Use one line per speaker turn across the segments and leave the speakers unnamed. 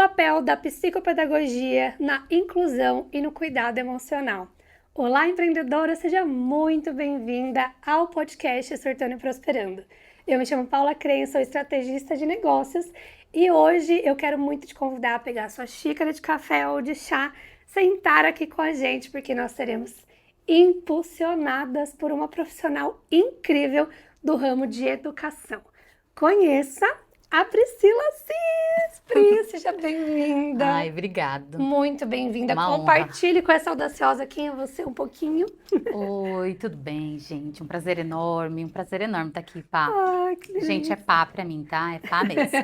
papel da psicopedagogia na inclusão e no cuidado emocional. Olá, empreendedora, seja muito bem-vinda ao podcast Surtando e Prosperando. Eu me chamo Paula Crença, sou estrategista de negócios e hoje eu quero muito te convidar a pegar sua xícara de café ou de chá, sentar aqui com a gente, porque nós seremos impulsionadas por uma profissional incrível do ramo de educação. Conheça a Priscila Assis. Pri, seja bem-vinda.
Ai, obrigado.
Muito bem-vinda.
Uma
Compartilhe com essa audaciosa quem é você um pouquinho.
Oi, tudo bem, gente? Um prazer enorme estar aqui, Pá.
Ai, que delícia.
Gente, é Pá pra mim, tá? É Pá mesmo.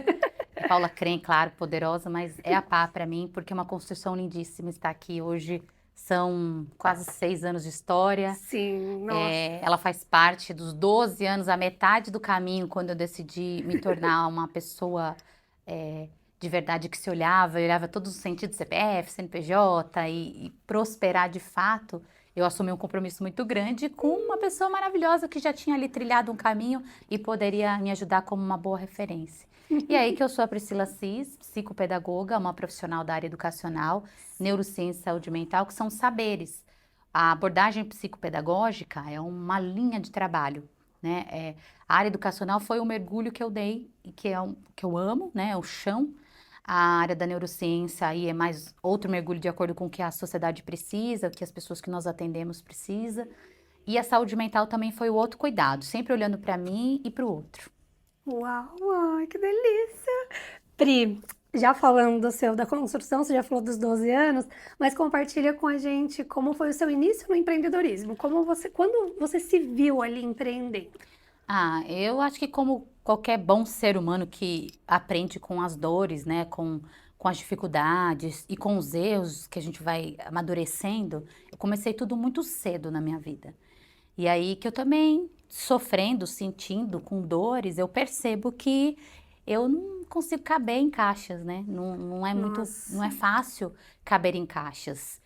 É Paula Cren, claro, poderosa, mas é a Pá pra mim, porque é uma construção lindíssima estar aqui hoje. São quase 6 anos de história.
Sim, nossa.
Ela faz parte dos 12 anos, a metade do caminho, quando eu decidi me tornar uma pessoa de verdade que se olhava todos os sentidos, CPF, CNPJ e prosperar de fato. Eu assumi um compromisso muito grande com uma pessoa maravilhosa que já tinha ali trilhado um caminho e poderia me ajudar como uma boa referência. E aí que eu sou a Priscila Assis, psicopedagoga, uma profissional da área educacional, neurociência e saúde mental, que são saberes. A abordagem psicopedagógica é uma linha de trabalho, né? A área educacional foi o mergulho que eu dei e que eu amo, né? É o chão. A área da neurociência aí é mais outro mergulho de acordo com o que a sociedade precisa, o que as pessoas que nós atendemos precisa. E a saúde mental também foi o outro cuidado, sempre olhando para mim e para o outro.
Uau, ai, que delícia. Pri, já falando da construção, você já falou dos 12 anos, mas compartilha com a gente como foi o seu início no empreendedorismo, quando você se viu ali empreendendo.
Eu acho que como qualquer bom ser humano que aprende com as dores, né, com as dificuldades e com os erros que a gente vai amadurecendo, eu comecei tudo muito cedo na minha vida. E aí que eu também, sofrendo, sentindo, com dores, eu percebo que eu não consigo caber em caixas, né? Não é fácil caber em caixas.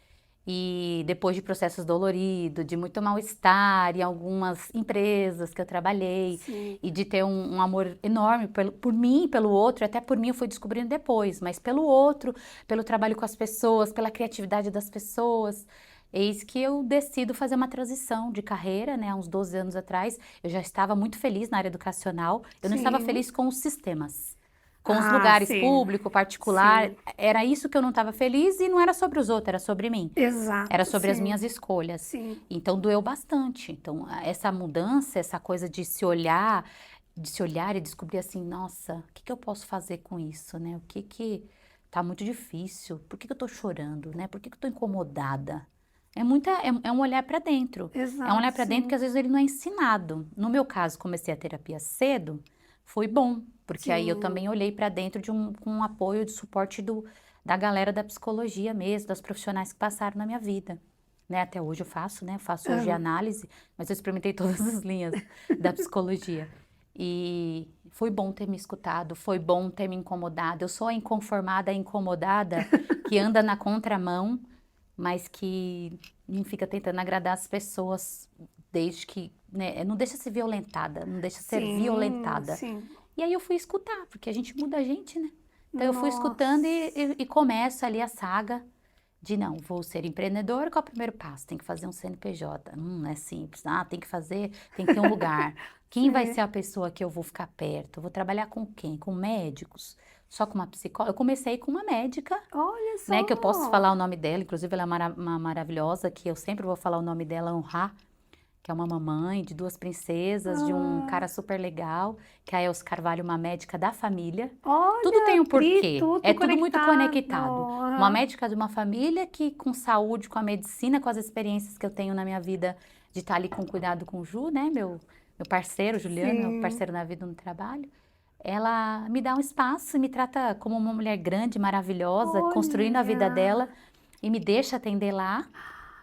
E depois de processos doloridos, de muito mal-estar em algumas empresas que eu trabalhei,
Sim.
e de ter um amor enorme por mim e pelo outro, até por mim eu fui descobrindo depois, mas pelo outro, pelo trabalho com as pessoas, pela criatividade das pessoas, eis que eu decido fazer uma transição de carreira, né? Há uns 12 anos atrás, eu já estava muito feliz na área educacional, eu não estava
Sim.
feliz com os sistemas. Com os lugares
Sim.
público, particular,
Sim.
era isso que eu não estava feliz e não era sobre os outros, era sobre mim.
Exato.
Era sobre as
sim.
minhas escolhas.
Sim.
Então doeu bastante. Então essa mudança, essa coisa de se olhar e descobrir assim, nossa, o que eu posso fazer com isso, né? O que tá muito difícil? Por que eu tô chorando, né? Por que eu tô incomodada? É um olhar para dentro.
Exato.
É um olhar para dentro
sim.
que às vezes ele não é ensinado. No meu caso, comecei a terapia cedo, foi bom, porque aí eu
Sim.
também olhei para dentro com um apoio, de suporte da galera da psicologia mesmo, das profissionais que passaram na minha vida. Né? Até hoje eu faço, né? Faço hoje análise, mas eu experimentei todas as linhas da psicologia. E foi bom ter me escutado, foi bom ter me incomodado. Eu sou a inconformada, a incomodada, que anda na contramão, mas que não fica tentando agradar as pessoas, desde que, né? Não deixa ser violentada, não deixa ser violentada.
Sim.
E aí eu fui escutar, porque a gente muda a gente, né? Então eu fui
Nossa.
escutando e começo ali a saga de não, vou ser empreendedora, qual é o primeiro passo? Tem que fazer um CNPJ. Não é simples. Tem que fazer, tem que ter um lugar. Quem vai ser a pessoa que eu vou ficar perto? Eu vou trabalhar com quem? Com médicos? Só com uma psicóloga? Eu comecei com uma médica,
Olha só.
né? Que eu posso falar o nome dela, inclusive ela é uma maravilhosa, que eu sempre vou falar o nome dela, honrar, que é uma mamãe de 2 princesas, de um cara super legal, que é a Elsa Carvalho, uma médica da família.
Olha,
Tudo tem um
Pri,
porquê, é tudo muito conectado.
Aham.
Uma médica de uma família que com saúde, com a medicina, com as experiências que eu tenho na minha vida, de estar ali com cuidado com o Ju, né, meu parceiro, Juliano, meu
Sim.
parceiro na vida, no trabalho. Ela me dá um espaço e me trata como uma mulher grande, maravilhosa, construindo a vida
Olha.
dela e me deixa atender lá.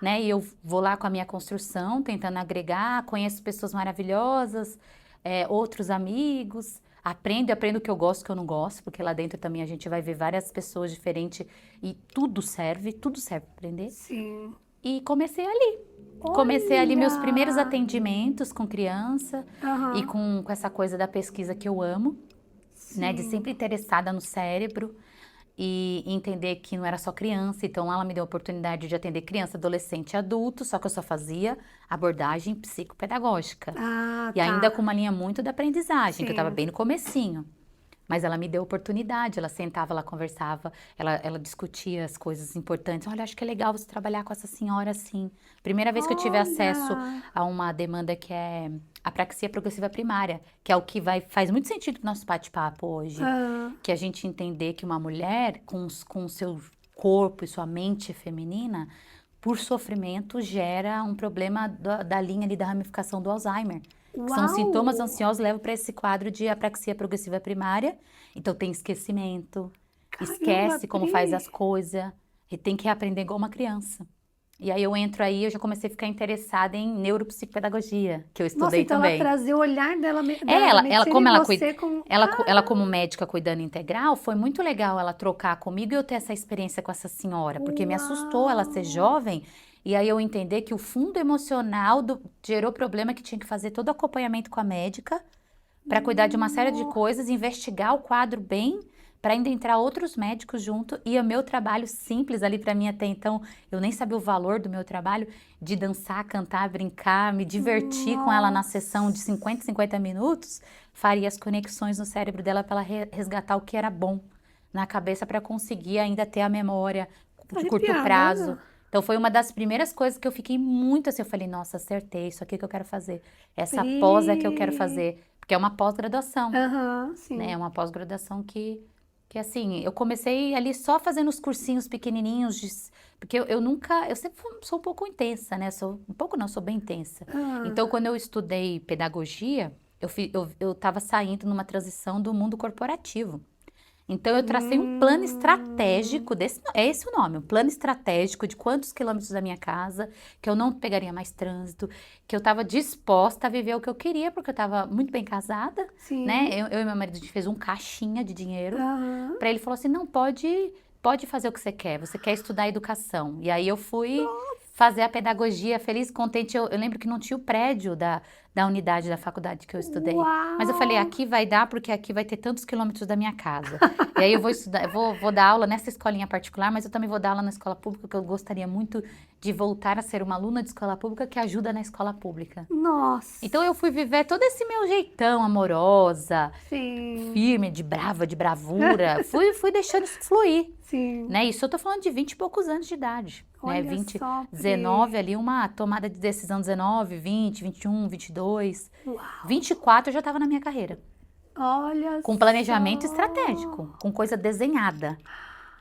Né? E eu vou lá com a minha construção, tentando agregar, conheço pessoas maravilhosas, outros amigos, aprendo o que eu gosto, o que eu não gosto, porque lá dentro também a gente vai ver várias pessoas diferentes e tudo serve para aprender.
Sim.
E comecei ali. Comecei ali meus primeiros
Olha.
atendimentos com criança
Aham.
e com essa coisa da pesquisa que eu amo, né? De
Sim.
sempre interessada no cérebro. e entender que não era só criança. Então, ela me deu a oportunidade de atender criança, adolescente e adulto, só que eu só fazia abordagem psicopedagógica.
Ah,
E ainda com
tá.
uma linha muito da aprendizagem, que eu estava
Sim.
bem no comecinho. Mas ela me deu oportunidade, ela sentava, ela conversava, ela discutia as coisas importantes. Olha, acho que é legal você trabalhar com essa senhora assim. Primeira vez que eu tive acesso
Olha.
a uma demanda que é apraxia progressiva primária, que é o que faz muito sentido no nosso bate-papo hoje.
Ah,
Que a gente entender que uma mulher com o seu corpo e sua mente feminina, por sofrimento, gera um problema da linha ali da ramificação do Alzheimer. Que são sintomas
uau!
ansiosos, levam para esse quadro de apraxia progressiva primária. Então tem esquecimento,
Caramba,
esquece como faz
Pri.
as coisas, e tem que aprender igual uma criança. E aí eu entro aí, eu já comecei a ficar interessada em neuropsicopedagogia, que eu
Nossa,
estudei
então ela
também.
trazia o olhar dela,
É,
da
ela
medicina e
como ela cuida,
você com.
ela como médica cuidando integral, foi muito legal ela trocar comigo e eu ter essa experiência com essa senhora, porque me assustou ela ser
Uau!
jovem e aí eu entender que o fundo emocional gerou problema que tinha que fazer todo o acompanhamento com a médica para cuidar de uma série de
Nossa,
coisas, investigar o quadro bem, para ainda entrar outros médicos junto e o meu trabalho simples ali para mim até então, eu nem sabia o valor do meu trabalho de dançar, cantar, brincar, me divertir com ela na sessão de
nossa.
50 minutos, faria as conexões no cérebro dela para ela resgatar o que era bom na cabeça para conseguir ainda ter a memória
Tô
de curto
arrepiada.
prazo. Então foi uma das primeiras coisas que eu fiquei muito assim, eu falei, nossa, acertei, isso aqui que eu quero fazer. Essa pós é que eu quero
Pri.
fazer, porque é uma pós-graduação,
Aham,
né? É
sim.
uma pós-graduação que assim, eu comecei ali só fazendo os cursinhos pequenininhos, porque eu nunca, eu sempre sou um pouco intensa, né? Sou, um pouco não, sou bem intensa. Então,
Ah,
quando eu estudei pedagogia, eu estava saindo numa transição do mundo corporativo. Então, eu tracei um plano
hum,
estratégico, é esse o nome, um plano estratégico de quantos quilômetros da minha casa, que eu não pegaria mais trânsito, que eu estava disposta a viver o que eu queria, porque eu estava muito bem casada, né?
sim.
Eu e meu marido, a gente fez um caixinha de dinheiro,
Aham.
para ele falou assim, não, pode fazer o que você quer estudar educação. E aí eu fui fazer a pedagogia, feliz, contente, eu lembro que não tinha o prédio da unidade da faculdade que eu estudei. Mas eu falei,
Uau!
aqui vai dar, porque aqui vai ter tantos quilômetros da minha casa. E aí eu vou estudar, vou dar aula nessa escolinha particular, mas eu também vou dar aula na escola pública, porque eu gostaria muito de voltar a ser uma aluna de escola pública que ajuda na escola pública. Então
Nossa,
eu fui viver todo esse meu jeitão amorosa,
sim.
firme, de brava, de bravura. Fui deixando isso fluir,
Sim.
né? Isso eu tô falando de 20 e poucos anos de idade, né?
Olha
20,
só,
19
Pri.
ali, uma tomada de decisão 19, 20, 21, 22.
Uau!
24 eu já estava na minha carreira,
Olha
com planejamento
só.
estratégico, com coisa desenhada.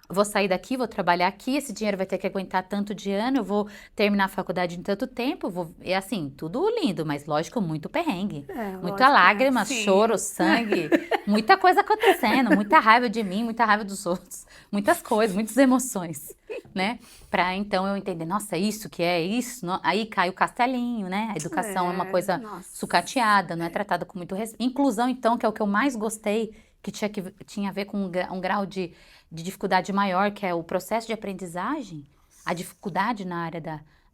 Vou sair daqui, vou trabalhar aqui, esse dinheiro vai ter que aguentar tanto de ano, eu vou terminar a faculdade em tanto tempo, é assim, tudo lindo, mas lógico, muito perrengue.
É,
Muita
lógico, é.
lágrima, choro,
Sim.
sangue, muita coisa acontecendo, muita raiva de mim, muita raiva dos outros, muitas coisas, muitas emoções, né? Pra então eu entender, nossa, isso que é isso, aí cai o castelinho, né? A educação é uma
É,
coisa
nossa.
sucateada, não é tratada com muito respeito. Inclusão, então, que é o que eu mais gostei, que tinha a ver com um grau de dificuldade maior, que é o processo de aprendizagem, a dificuldade na área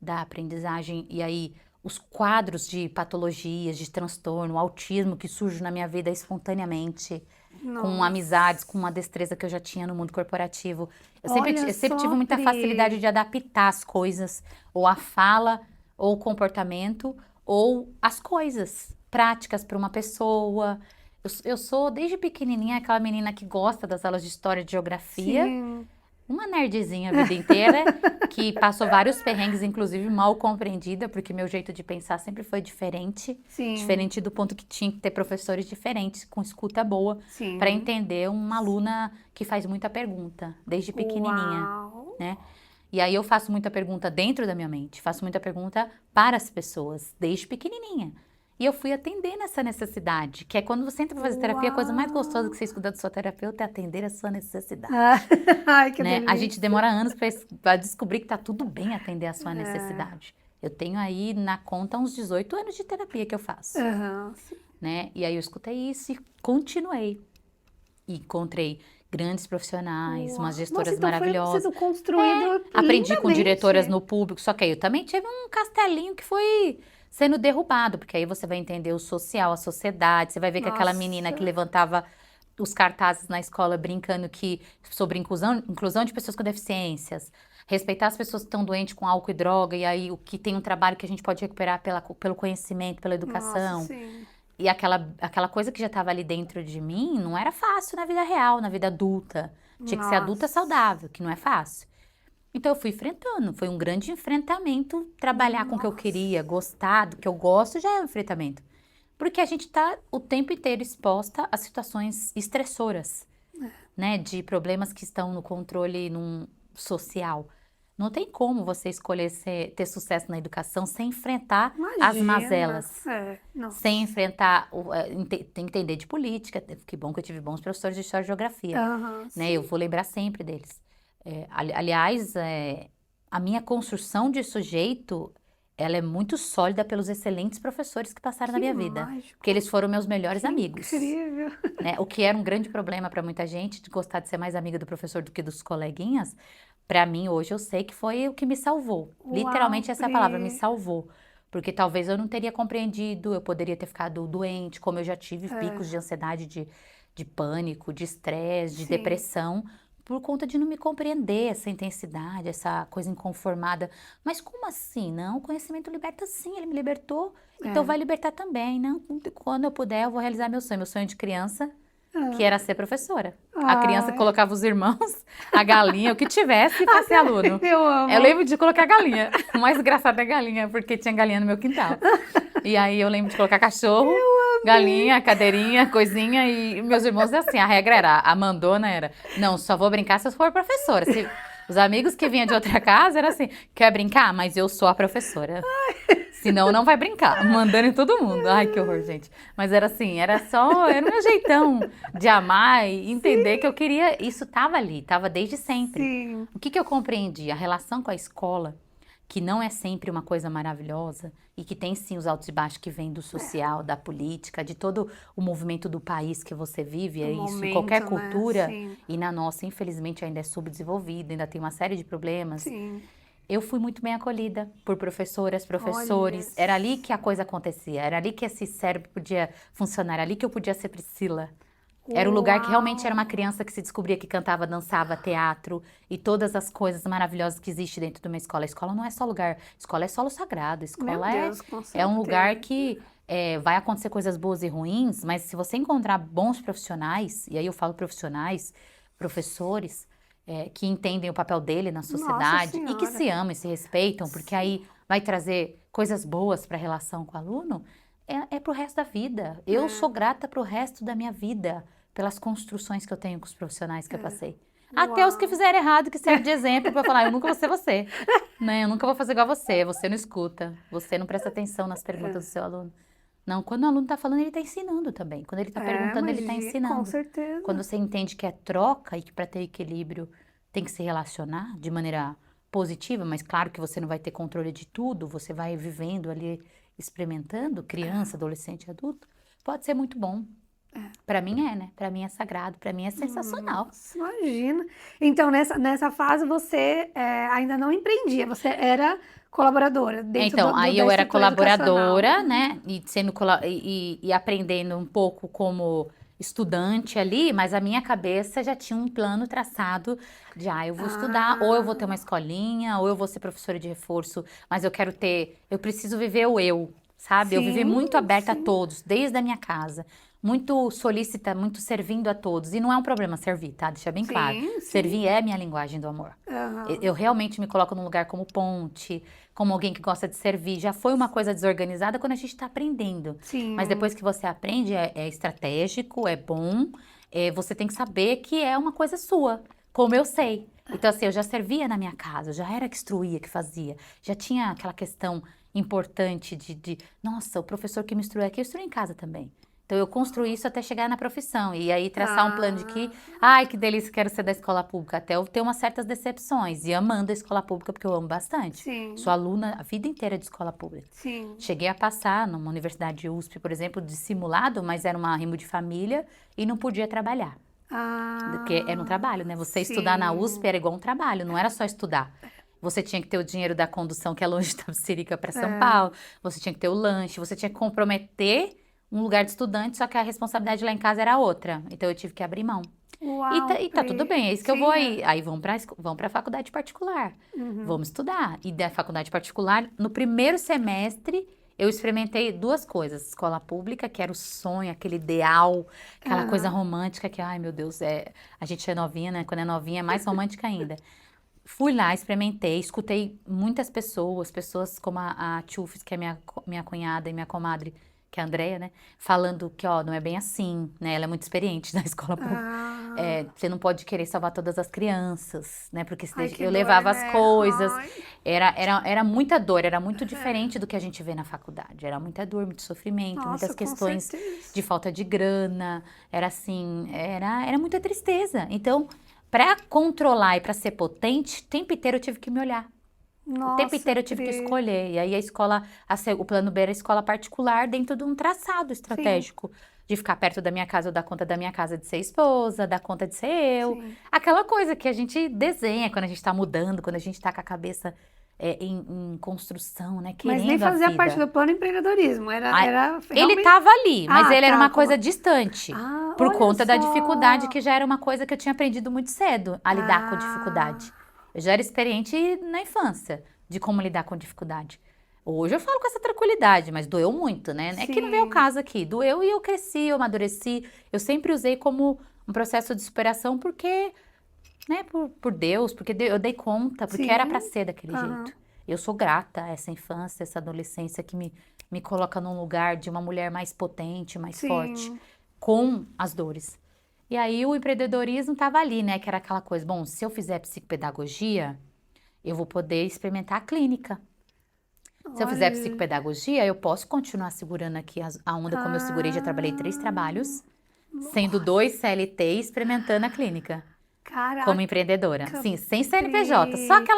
da aprendizagem, e aí os quadros de patologias, de transtorno, autismo que surge na minha vida espontaneamente, com amizades,
Nossa.
com uma destreza que eu já tinha no mundo corporativo.
Olha
Eu sempre tive
só,
muita facilidade
Pri.
de adaptar as coisas, ou a fala, ou o comportamento, ou as coisas práticas para uma pessoa. Eu sou, desde pequenininha, aquela menina que gosta das aulas de história e de geografia,
Sim.
uma nerdzinha a vida inteira, que passou vários perrengues, inclusive mal compreendida, porque meu jeito de pensar sempre foi diferente,
Sim.
diferente do ponto que tinha que ter professores diferentes, com escuta boa, para
Sim.
entender uma aluna que faz muita pergunta, desde pequenininha,
Uau.
né? E aí eu faço muita pergunta dentro da minha mente, faço muita pergunta para as pessoas, desde pequenininha. E eu fui atender nessa necessidade, que é quando você entra para fazer terapia, a coisa mais gostosa que você
Uau.
escuta do seu terapeuta é atender a sua necessidade,
Ah, ai, que
né? A gente
delícia.
demora anos para descobrir que tá tudo bem atender a sua
É.
necessidade. Eu tenho aí na conta uns 18 anos de terapia que eu faço,
Aham, sim.
né? E aí eu escutei isso e continuei. E encontrei grandes profissionais, umas
Uau. Nossa,
gestoras
então foi
maravilhosas.
sendo construído
Aprendi com diretoras
lindamente.
no público, só que aí eu também tive um castelinho que foi sendo derrubado, porque aí você vai entender o social, a sociedade, você vai ver que aquela menina que
Nossa.
levantava os cartazes na escola brincando sobre inclusão de pessoas com deficiências, respeitar as pessoas que estão doentes com álcool e droga, e aí o que tem um trabalho que a gente pode recuperar pelo conhecimento, pela educação.
Nossa, sim.
E aquela coisa que já estava ali dentro de mim não era fácil na vida real, na vida adulta. Tinha que ser adulta saudável, que não é fácil. Então eu fui enfrentando, foi um grande enfrentamento. Trabalhar com o que eu queria, gostar do que eu gosto já é um enfrentamento. Porque a gente está o tempo inteiro exposta a situações estressoras, né? De problemas que estão no controle social. Não tem como você escolher ter sucesso na educação sem enfrentar as mazelas. Sem enfrentar, tem que entender de política. Que bom que eu tive bons professores de história e geografia. Né? Eu vou lembrar sempre deles. Aliás, a minha construção de sujeito, ela é muito sólida pelos excelentes professores que passaram na minha vida. Porque eles foram meus melhores amigos.
Incrível!
Né? O que era um grande problema para muita gente, de gostar de ser mais amiga do professor do que dos coleguinhas. Para mim, hoje, eu sei que foi o que me salvou. Uau, literalmente, essa palavra me salvou. Porque talvez eu não teria compreendido, eu poderia ter ficado doente, como eu já tive picos de ansiedade, de pânico, de estresse, de depressão, por conta de não me compreender essa intensidade, essa coisa inconformada. Mas como assim? Não, o conhecimento liberta sim, ele me libertou, então vai libertar também. Não, quando eu puder, eu vou realizar meu sonho de criança, que era ser professora. A criança colocava os irmãos, a galinha, o que tivesse pra ser aluno.
Eu amo.
Eu lembro de colocar galinha. O mais engraçado é galinha, porque tinha galinha no meu quintal. E aí eu lembro de colocar cachorro, galinha, cadeirinha, coisinha. E meus irmãos, assim, a regra era, a mandona era, não, só vou brincar se eu for professora. Os amigos que vinham de outra casa eram assim, quer brincar? Mas eu sou a professora. Senão não vai brincar, mandando em todo mundo. Ai, que horror, gente. Mas era assim, era o meu jeitão de amar e entender que eu queria... Isso estava ali, estava desde sempre.
Sim.
O que eu compreendi? A relação com a escola, que não é sempre uma coisa maravilhosa e que tem sim os altos e baixos que vêm do social, da política, de todo o movimento do país que você vive, isso em qualquer cultura, né? E na nossa, infelizmente, ainda é subdesenvolvida, ainda tem uma série de problemas.
Sim.
Eu fui muito bem acolhida por professoras, professores. Olha. Era ali que a coisa acontecia, era ali que esse cérebro podia funcionar, era ali que eu podia ser Priscila. Era o lugar que realmente era uma criança que se descobria que cantava, dançava, teatro e todas as coisas maravilhosas que existem dentro de uma escola. A escola não é só lugar, a escola é solo sagrado, a escola é um lugar que vai acontecer coisas boas e ruins, mas se você encontrar bons profissionais, e aí eu falo profissionais, professores, que entendem o papel dele na sociedade e que se amam e se respeitam, porque aí vai trazer coisas boas para a relação com o aluno, é pro resto da vida. Eu sou grata pro resto da minha vida, pelas construções que eu tenho com os profissionais que eu passei. Até os que fizeram errado, que serve de exemplo para falar, eu nunca vou ser você, né? Eu nunca vou fazer igual você não escuta, você não presta atenção nas perguntas do seu aluno. Não, quando o aluno está falando, ele está ensinando também. Quando ele está perguntando, ele está ensinando.
Com certeza.
Quando você entende que é troca e que para ter equilíbrio tem que se relacionar de maneira positiva, mas claro que você não vai ter controle de tudo, você vai vivendo ali, experimentando, criança, adolescente, adulto, pode ser muito bom. Para mim né? Para mim é sagrado, para mim é sensacional.
Nossa, imagina. Então, nessa fase, você ainda não empreendia, você era colaboradora dentro
Então, aí eu era colaboradora,
educacional.
né? E aprendendo um pouco como estudante ali, mas a minha cabeça já tinha um plano traçado de, eu vou estudar, ou eu vou ter uma escolinha, ou eu vou ser professora de reforço, mas eu preciso viver o eu, sabe? Eu vivi muito aberta a todos, desde a minha casa. Muito solícita, muito servindo a todos. E não é um problema servir, tá? Deixa bem claro. Servir é a minha linguagem do amor. Eu realmente me coloco num lugar como ponte, como alguém que gosta de servir. Já foi uma coisa desorganizada quando a gente está aprendendo. Mas depois que você aprende, é estratégico, é bom. Você tem que saber que é uma coisa sua, como eu sei. Então, assim, eu já servia na minha casa, eu já era que instruía, que fazia. Já tinha aquela questão importante nossa, o professor que me instrui aqui, eu instruí em casa também. Então, eu construí isso até chegar na profissão. E aí, traçar um plano de que, que delícia, quero ser da escola pública. Até eu ter umas certas decepções. E amando a escola pública, porque eu amo bastante. Sou aluna a vida inteira de escola pública. Cheguei a passar numa universidade USP, por exemplo, de simulado, mas era um arrimo de família e não podia trabalhar. Porque era um trabalho, né? Você estudar na USP era igual um trabalho, não era só estudar. Você tinha que ter o dinheiro da condução, que é longe da Tapicerica para São Paulo. Você tinha que ter o lanche, você tinha que comprometer um lugar de estudante, só que a responsabilidade lá em casa era outra. Então eu tive que abrir mão.
Uau,
E tá tudo bem, é isso que eu
sim,
vou aí. Aí vão pra faculdade particular.
Uhum.
Vamos estudar. E da faculdade particular, no primeiro semestre, eu experimentei duas coisas. Escola pública, que era o sonho, aquele ideal, aquela coisa romântica que, ai meu Deus, a gente é novinha, né? Quando é novinha é mais romântica ainda. Fui lá, experimentei, escutei muitas pessoas como a Tchufes, que é minha cunhada e minha comadre, que é a Andrea, né? Falando que, ó, não é bem assim, né? Ela é muito experiente na escola pública. Você não pode querer salvar todas as crianças, né? Porque
Ai, que
eu
dor,
levava as
né?
coisas,
Ai.
era muita dor, era muito diferente do que a gente vê na faculdade. Era muita dor, muito sofrimento, muitas
Nossa, com
questões
certeza.
de falta de grana, era assim, era muita tristeza. Então, para controlar e para ser potente, o tempo inteiro eu tive que me olhar. O tempo
Nossa,
inteiro eu tive que
Pri.
escolher. E aí o plano B era a escola particular dentro de um traçado
Sim,
estratégico. De ficar perto da minha casa, eu dar conta da minha casa de ser esposa, dar conta de ser eu.
sim.
Aquela coisa que a gente desenha quando a gente tá mudando, quando a gente tá com a cabeça em construção, né?
Mas nem
Querendo a
fazia parte
vida.
do plano empreendedorismo,
Ai,
era
ele
realmente...
estava ali, mas
Ah,
ele era
tá,
uma
como...
coisa distante.
Ah,
Por
olha
conta da dificuldade,
só.
que já era uma coisa que eu tinha aprendido muito cedo, a lidar com
Ah,
dificuldade. Eu já era experiente na infância, de como lidar com dificuldade. Hoje eu falo com essa tranquilidade, mas doeu muito, né? É que não veio o
sim,
caso aqui. Doeu e eu cresci, eu amadureci. Eu sempre usei como um processo de superação porque, né, por Deus, porque eu dei conta, porque era pra
sim.
ser daquele
Aham.
jeito. Eu sou grata a essa infância, essa adolescência que me coloca num lugar de uma mulher mais potente, mais forte,
Sim.
com as dores. E aí o empreendedorismo estava ali, né? Que era aquela coisa, bom, se eu fizer psicopedagogia, eu vou poder experimentar a clínica. Se eu fizer
Olha.
psicopedagogia, eu posso continuar segurando aqui a onda como eu segurei, já trabalhei 3
Ah,
trabalhos, sendo 2
nossa.
CLT e experimentando a clínica como
Caraca,
empreendedora. Sim, sem CNPJ, só
Pri.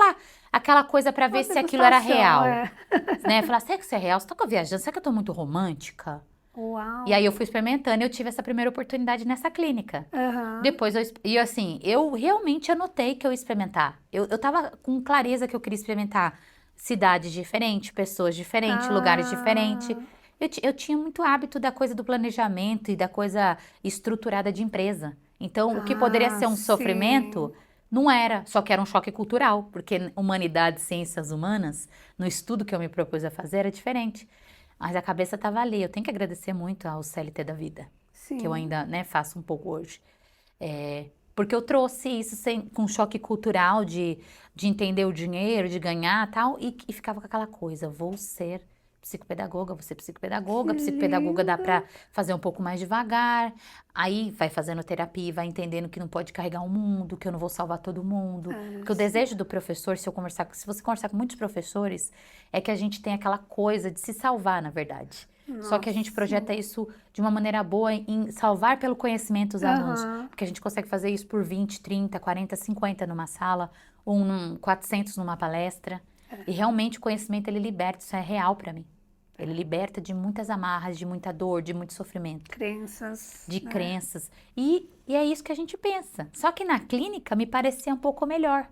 aquela coisa para
Uma
ver se aquilo era
degustação,
real,
é.
né? Falar, será que isso é real? Você tá viajando? Será que eu tô muito romântica? E aí
Uau.
eu fui experimentando e eu tive essa primeira oportunidade nessa clínica.
Aham.
Depois e assim, eu realmente anotei que eu ia experimentar. Eu tava com clareza que eu queria experimentar cidades diferentes, pessoas diferentes, lugares diferentes.
Ah,
Eu tinha muito hábito da coisa do planejamento e da coisa estruturada de empresa. Então, o que poderia ser um
sim.
sofrimento, não era, só que era um choque cultural, porque humanidades, ciências humanas, no estudo que eu me propus a fazer, era diferente. Mas a cabeça estava ali. Eu tenho que agradecer muito ao CLT da vida, que eu
Sim.
ainda, né, faço um pouco hoje. Porque eu trouxe isso com choque cultural de entender o dinheiro, de ganhar tal, e ficava com aquela coisa, vou ser psicopedagoga, vou ser
Que
psicopedagoga dá
lindo.
para fazer um pouco mais devagar, aí vai fazendo terapia, vai entendendo que não pode carregar o mundo, que eu não vou salvar todo mundo,
É,
porque o
sim.
desejo do professor, se você conversar com muitos professores, é que a gente tem aquela coisa de se salvar, na verdade. Só que a gente
Nossa.
projeta isso de uma maneira boa em salvar pelo conhecimento os alunos.
Aham.
Porque a gente consegue fazer isso por 20, 30, 40, 50 numa sala, ou 400 numa palestra. E realmente o conhecimento ele liberta, isso é real para mim. Ele liberta de muitas amarras, de muita dor, de muito sofrimento,
Crenças,
de
né?
crenças. E é isso que a gente pensa. Só que na clínica me parecia um pouco melhor.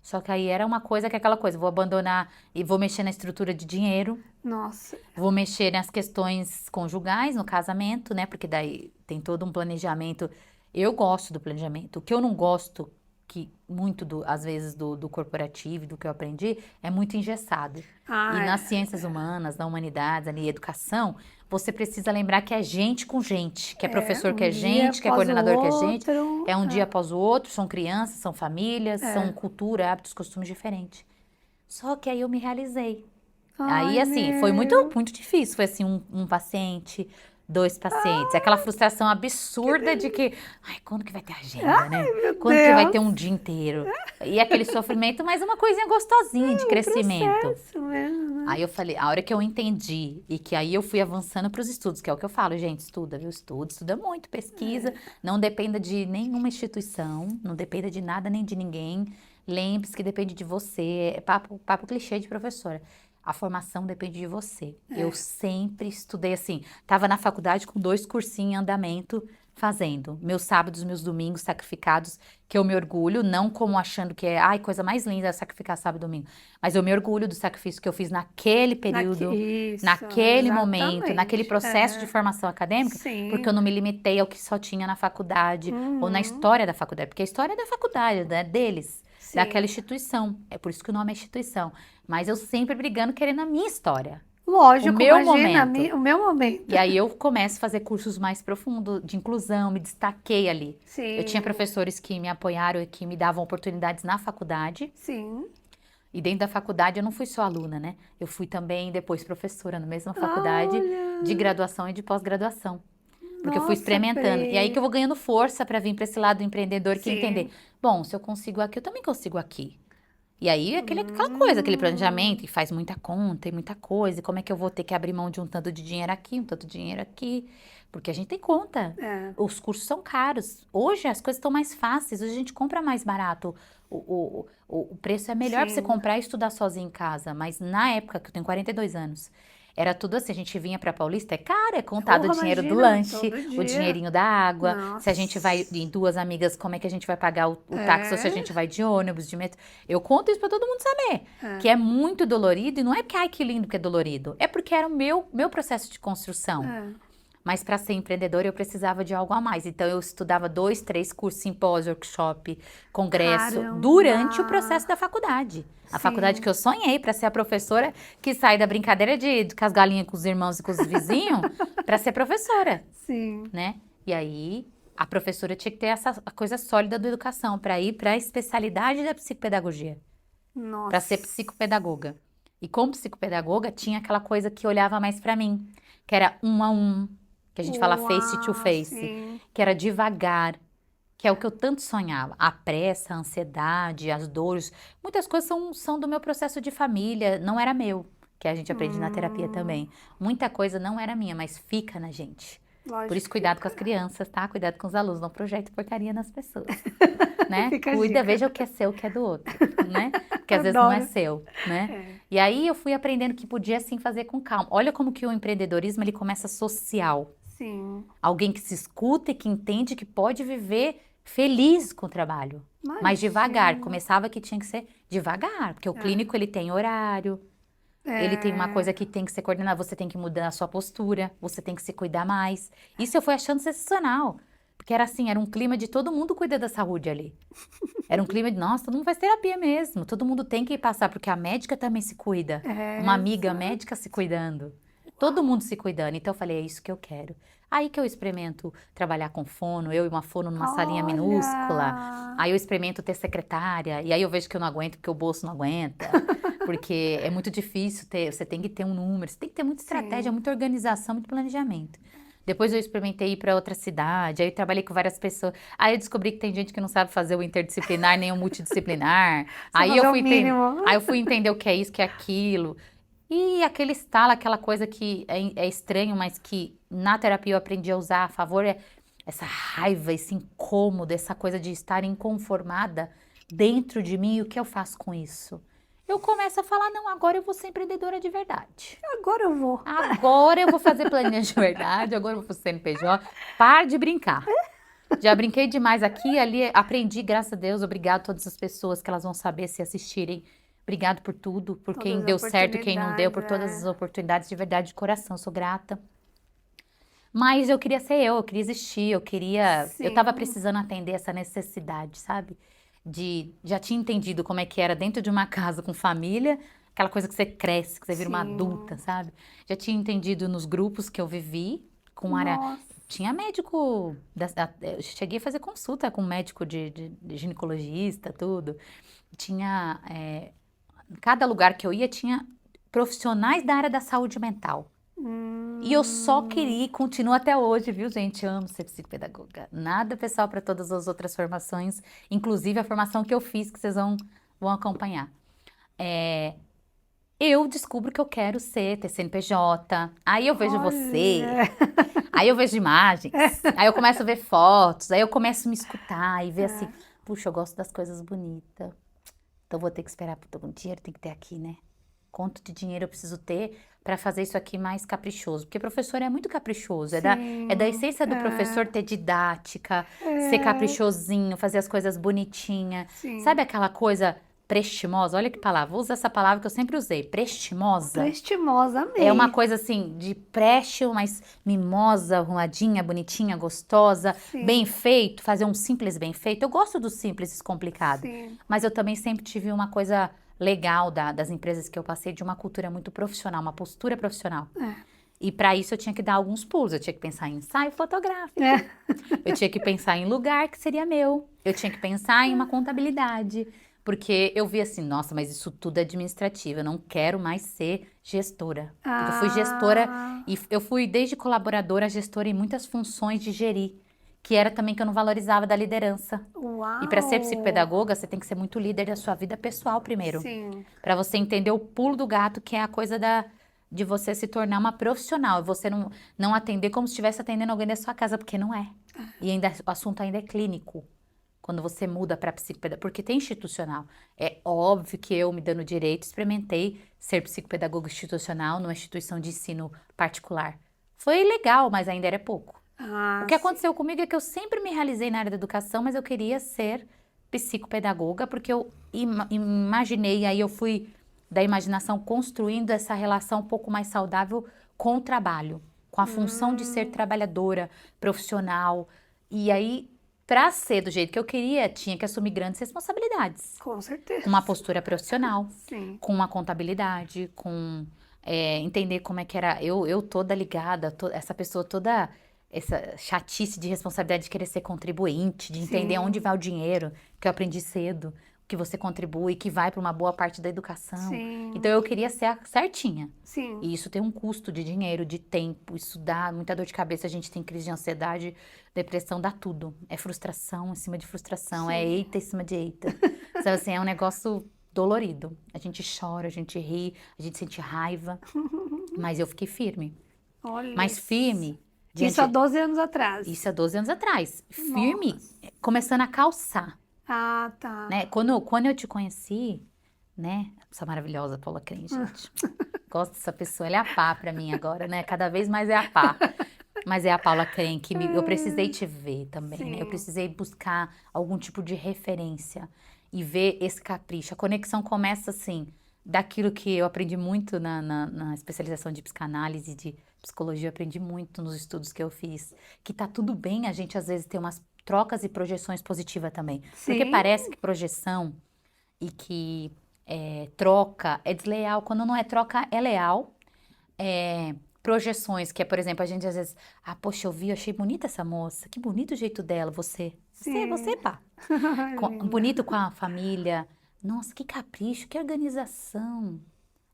Só que aí era uma coisa que é aquela coisa, vou abandonar e vou mexer na estrutura de dinheiro,
Nossa.
vou mexer nas questões conjugais, no casamento, né? Porque daí tem todo um planejamento. Eu gosto do planejamento. O que eu não gosto, que muito às vezes do corporativo e do que eu aprendi, é muito engessado. E
Ah,
nas
é.
ciências humanas, na humanidade, ali, educação, você precisa lembrar que é gente com gente, que é
É,
professor que
um
é
dia
gente, que é
após o
coordenador que é gente,
outro.
é um dia após o outro, são crianças, são famílias, são
É.
cultura, hábitos, costumes diferentes. Só que aí eu me realizei. Aí,
Ai,
assim, foi muito,
meu.
muito difícil. Foi assim, um paciente, 2 pacientes. Aquela frustração
Que
absurda de
delícia.
que, ai, quando que vai ter agenda, né?
Ai, meu
Quando que vai ter
Deus.
um dia inteiro? E aquele sofrimento, mas uma coisinha gostosinha de
É um
crescimento.
processo mesmo, né?
Aí eu falei, a hora que eu entendi e que aí eu fui avançando para os estudos, que é o que eu falo, gente, estuda, viu? Estuda muito, pesquisa, não dependa de nenhuma instituição, não dependa de nada nem de ninguém. Lembre-se que depende de você. É papo clichê de professora. A formação depende de você. Eu sempre estudei assim, tava na faculdade com 2 cursinhos em andamento, fazendo. Meus sábados, meus domingos sacrificados, que eu me orgulho, não como achando que é, ai, coisa mais linda é sacrificar sábado e domingo. Mas eu me orgulho do sacrifício que eu fiz naquele período,
Isso,
naquele momento, naquele
exatamente.
processo de formação acadêmica, porque eu
Sim.
não me limitei ao que só tinha na faculdade ou na
Uhum.
história da faculdade, porque a história é da faculdade, né, deles, daquela
Sim.
instituição. É por isso que o nome é instituição. Mas eu sempre brigando, querendo a minha história. O
Lógico,
meu
imagina
momento.
o meu momento.
E aí eu começo a fazer cursos mais profundos de inclusão, me destaquei ali. Eu tinha
Sim,
professores que me apoiaram e que me davam oportunidades na faculdade.
sim.
E dentro da faculdade eu não fui só aluna, né? Eu fui também depois professora na mesma faculdade de
Olha,
graduação e de pós-graduação. Porque eu fui
nossa,
experimentando. E aí que
Pri.
eu vou ganhando força para vir para esse lado do empreendedor que entender.
Sim.
Bom, se eu consigo aqui, eu também consigo aqui. E aí, aquela coisa, aquele
Hum,
planejamento, e faz muita conta e muita coisa, e como é que eu vou ter que abrir mão de um tanto de dinheiro aqui, um tanto de dinheiro aqui? Porque a gente tem conta.
é,
Os cursos são caros. Hoje as coisas estão mais fáceis, hoje a gente compra mais barato. O preço é melhor para você
sim.
comprar e estudar sozinho em casa. Mas na época, que eu tenho 42 anos, era tudo assim, a gente vinha para Paulista, é caro, é contado o
Porra,
dinheiro do
imagina,
lanche,
todo
o
dia.
dinheirinho da água. Se a gente vai
Nossa.
em duas amigas, como é que a gente vai pagar o táxi ou se a
É,
gente vai de ônibus, de metrô? Eu conto isso para todo mundo saber, que
é,
é muito dolorido e não é porque, ai, que lindo que é dolorido, é porque era o meu processo de construção.
é.
Mas para ser empreendedora eu precisava de algo a mais. Então eu estudava 2, 3 cursos, simpósio, workshop, congresso, durante o
Caramba.
processo da faculdade. A faculdade que
Sim,
eu sonhei para ser a professora que sai da brincadeira com as galinhas com os irmãos e com os vizinhos para ser professora,
sim.
né? E aí a professora tinha que ter essa coisa sólida da educação para ir para a especialidade da psicopedagogia, para ser
Nossa.
psicopedagoga. E como psicopedagoga tinha aquela coisa que olhava mais para mim, que era um a um, que a gente fala face to
Uau,
face,
sim.
que era devagar, que é o que eu tanto sonhava. A pressa, a ansiedade, as dores, muitas coisas são do meu processo de família, não era meu, que a gente aprende na terapia
Hum,
também. Muita coisa não era minha, mas fica na gente. Por
lógico
isso,
que
cuidado com
fica.
as crianças, tá? Cuidado com os alunos, não projete porcaria nas pessoas, né?
Fica a
Cuida,
dica.
veja o que é seu, o que é do outro, né? Porque às vezes não é
Adoro.
seu, né?
É.
E aí eu fui aprendendo que podia sim fazer com calma. Olha como que o empreendedorismo ele começa social.
Sim.
Alguém que se escuta e que entende que pode viver feliz com o trabalho. Mas devagar.
Imagina.
Começava que tinha que ser devagar, porque o
É.
clínico ele tem horário, ele tem uma
É.
coisa que tem que ser coordenada, você tem que mudar a sua postura, você tem que se cuidar mais. Isso eu fui achando sensacional. Porque era assim, era um clima de todo mundo cuida da saúde ali. Era um clima de, nossa, todo mundo faz terapia mesmo. Todo mundo tem que passar, porque a médica também se cuida. Uma
É.
amiga médica se cuidando. Todo mundo se cuidando. Então eu falei, é isso que eu quero. Aí que eu experimento trabalhar com fono, eu e uma fono numa salinha minúscula.
Olha.
Aí eu experimento ter secretária. E aí eu vejo que eu não aguento, porque o bolso não aguenta. Porque é muito difícil ter, você tem que ter um número, você tem que ter muita estratégia,
Sim.
muita organização, muito planejamento. Depois eu experimentei ir para outra cidade, aí eu trabalhei com várias pessoas. Aí eu descobri que tem gente que não sabe fazer o interdisciplinar nem o multidisciplinar.
Você
Aí eu
fazer o
fui entender,
mínimo.
aí eu fui entender o que é isso, que é aquilo. E aquele estalo, aquela coisa que é estranho, mas que na terapia eu aprendi a usar a favor, é essa raiva, esse incômodo, essa coisa de estar inconformada dentro de mim, e o que eu faço com isso? Eu começo a falar, não, agora eu vou ser empreendedora de verdade.
Agora eu vou.
Agora eu vou fazer planilha de verdade, agora eu vou fazer CNPJ. Para de brincar. Já brinquei demais aqui e ali, aprendi, graças a Deus. Obrigado a todas as pessoas que elas vão saber se assistirem. Obrigado por tudo, por quem
Todas as
deu certo, quem não deu,
oportunidades.
por todas as
É.
oportunidades, de verdade, de coração, sou grata. Mas eu queria ser eu queria existir, eu tava
Sim.
precisando atender essa necessidade, sabe? Já tinha entendido como é que era dentro de uma casa com família, aquela coisa que você cresce, que você vira uma adulta,
Sim.
sabe? Já tinha entendido nos grupos que eu vivi, com área,
Nossa.
tinha médico, eu cheguei a fazer consulta com médico de ginecologista, tudo. Tinha, cada lugar que eu ia tinha profissionais da área da saúde mental. E eu só
Hum,
queria, e continuo até hoje, viu, gente? Amo ser psicopedagoga. Nada pessoal para todas as outras formações, inclusive a formação que eu fiz, que vocês vão acompanhar. Eu descubro que eu quero ter CNPJ, aí eu vejo você,
olha.
aí eu vejo imagens, aí eu começo a ver fotos, aí eu começo a me escutar e ver assim,
É,
puxa, eu gosto das coisas bonitas, então vou ter que esperar, porque o dinheiro tem que ter aqui, né? quanto de dinheiro eu preciso ter para fazer isso aqui mais caprichoso. Porque professor é muito caprichoso, é da essência do professor ter didática, ser caprichosinho, fazer as coisas bonitinha.
Sim.
Sabe aquela coisa prestimosa? Olha que palavra, vou usar essa palavra que eu sempre usei, prestimosa.
Prestimosa, amei.
É uma coisa assim, de preste, mas mimosa, arrumadinha, bonitinha, gostosa,
Sim.
bem feito, fazer um simples bem feito. Eu gosto do simples descomplicado,
Sim.
mas eu também sempre tive uma coisa legal das empresas que eu passei, de uma cultura muito profissional, uma postura profissional. E para isso eu tinha que dar alguns pulos, eu tinha que pensar em ensaio fotográfico, eu tinha que pensar em lugar que seria meu, eu tinha que pensar em uma contabilidade. Porque eu vi assim, nossa, mas isso tudo é administrativo, eu não quero mais ser gestora. Porque eu fui gestora e eu fui desde colaboradora a gestora em muitas funções de gerir, que era também que eu não valorizava da liderança.
Uau.
E para ser psicopedagoga, você tem que ser muito líder da sua vida pessoal primeiro.
Sim.
Para você entender o pulo do gato, que é a coisa de você se tornar uma profissional. E você não atender como se estivesse atendendo alguém da sua casa, porque não é. E ainda o assunto ainda é clínico. Quando você muda para psicopedagogia, porque tem institucional. É óbvio que eu, me dando direito, experimentei ser psicopedagogo institucional numa instituição de ensino particular. Foi legal, mas ainda era pouco. O que aconteceu comigo é que eu sempre me realizei na área da educação, mas eu queria ser psicopedagoga, porque eu imaginei, aí eu fui da imaginação construindo essa relação um pouco mais saudável com o trabalho, com a função de ser trabalhadora, profissional. E aí, para ser do jeito que eu queria, tinha que assumir grandes responsabilidades.
Com certeza.
Com uma postura profissional,
Sim.
com uma contabilidade, com entender como é que era eu toda ligada, essa pessoa toda, essa chatice de responsabilidade de querer ser contribuinte, de entender onde vai o dinheiro, que eu aprendi cedo, que você contribui, que vai para uma boa parte da educação.
Sim.
Então eu queria ser certinha.
Sim.
E isso tem um custo de dinheiro, de tempo, isso dá muita dor de cabeça, a gente tem crise de ansiedade, depressão, dá tudo. É frustração em cima de frustração, é eita em cima de eita. Sabe assim, é um negócio dolorido. A gente chora, a gente ri, a gente sente raiva, mas eu fiquei firme.
Olha.
Mas firme.
Isso há 12 anos atrás.
Isso há 12 anos atrás. Firme, começando a calçar.
Ah, tá.
Né? Quando eu te conheci, né? Essa maravilhosa Paula Crane, gente. Gosto dessa pessoa, ela é a pá pra mim agora, né? Cada vez mais é a pá. Mas é a Paula Crane que eu precisei te ver também, né? Eu precisei buscar algum tipo de referência e ver esse capricho. A conexão começa assim, daquilo que eu aprendi muito na especialização de psicanálise, de psicologia, eu aprendi muito nos estudos que eu fiz, que tá tudo bem a gente às vezes ter umas trocas e projeções positivas também. Porque parece que projeção e que troca é desleal. Quando não é troca, é leal. Projeções, que é, por exemplo, a gente às vezes... Ah, poxa, eu achei bonita essa moça. Que bonito o jeito dela, você. Você, pá. Bonito com a família. Nossa, que capricho, que organização.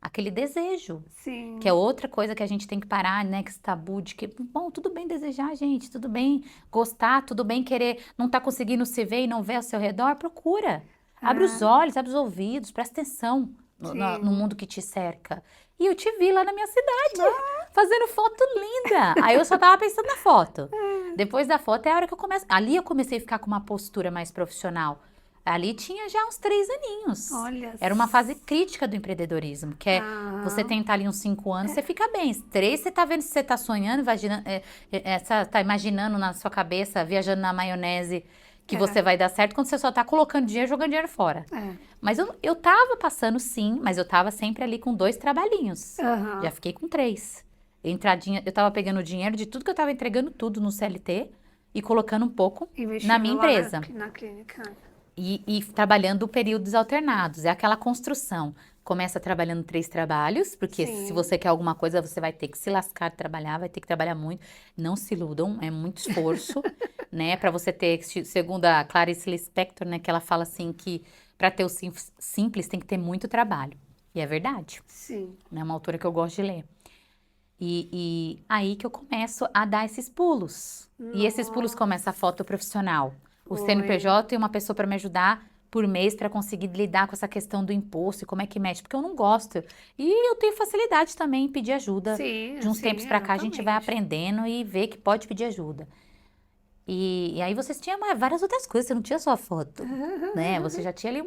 Aquele desejo.
Sim.
Que é outra coisa que a gente tem que parar, né? Que esse tabu de que, bom, tudo bem desejar, gente. Tudo bem gostar, tudo bem querer... Não tá conseguindo se ver e não ver ao seu redor, procura. Abre os olhos, abre os ouvidos, presta atenção no mundo que te cerca. E eu te vi lá na minha cidade, fazendo foto linda. Aí eu só tava pensando na foto. Depois da foto é a hora que eu começo... Ali eu comecei a ficar com uma postura mais profissional. Ali tinha já uns 3 aninhos.
Olha.
Era uma fase crítica do empreendedorismo, que é você tentar ali uns 5 anos, você fica bem. 3, você tá vendo se você tá sonhando, tá imaginando na sua cabeça, viajando na maionese, que você vai dar certo quando você só tá colocando dinheiro, jogando dinheiro fora. Mas eu tava passando sim, mas eu tava sempre ali com 2 trabalhinhos. Já fiquei com 3. Eu tava pegando o dinheiro de tudo que eu tava entregando tudo no CLT e colocando um pouco na minha empresa.
Na clínica.
E trabalhando períodos alternados. É aquela construção. Começa trabalhando 3 trabalhos, porque se você quer alguma coisa, você vai ter que se lascar de trabalhar, vai ter que trabalhar muito. Não se iludam, é muito esforço, né? Para você ter, segundo a Clarice Lispector, né? Que ela fala assim que para ter o simples tem que ter muito trabalho. E é verdade.
Sim.
É uma autora que eu gosto de ler. E aí que eu começo a dar esses pulos. E esses pulos começa a foto profissional. O CNPJ e uma pessoa para me ajudar por mês para conseguir lidar com essa questão do imposto e como é que mexe, porque eu não gosto. E eu tenho facilidade também em pedir ajuda. De uns tempos para cá a gente vai aprendendo e vê que pode pedir ajuda. E aí vocês tinham várias outras coisas, você não tinha só foto, né? Você já tinha ali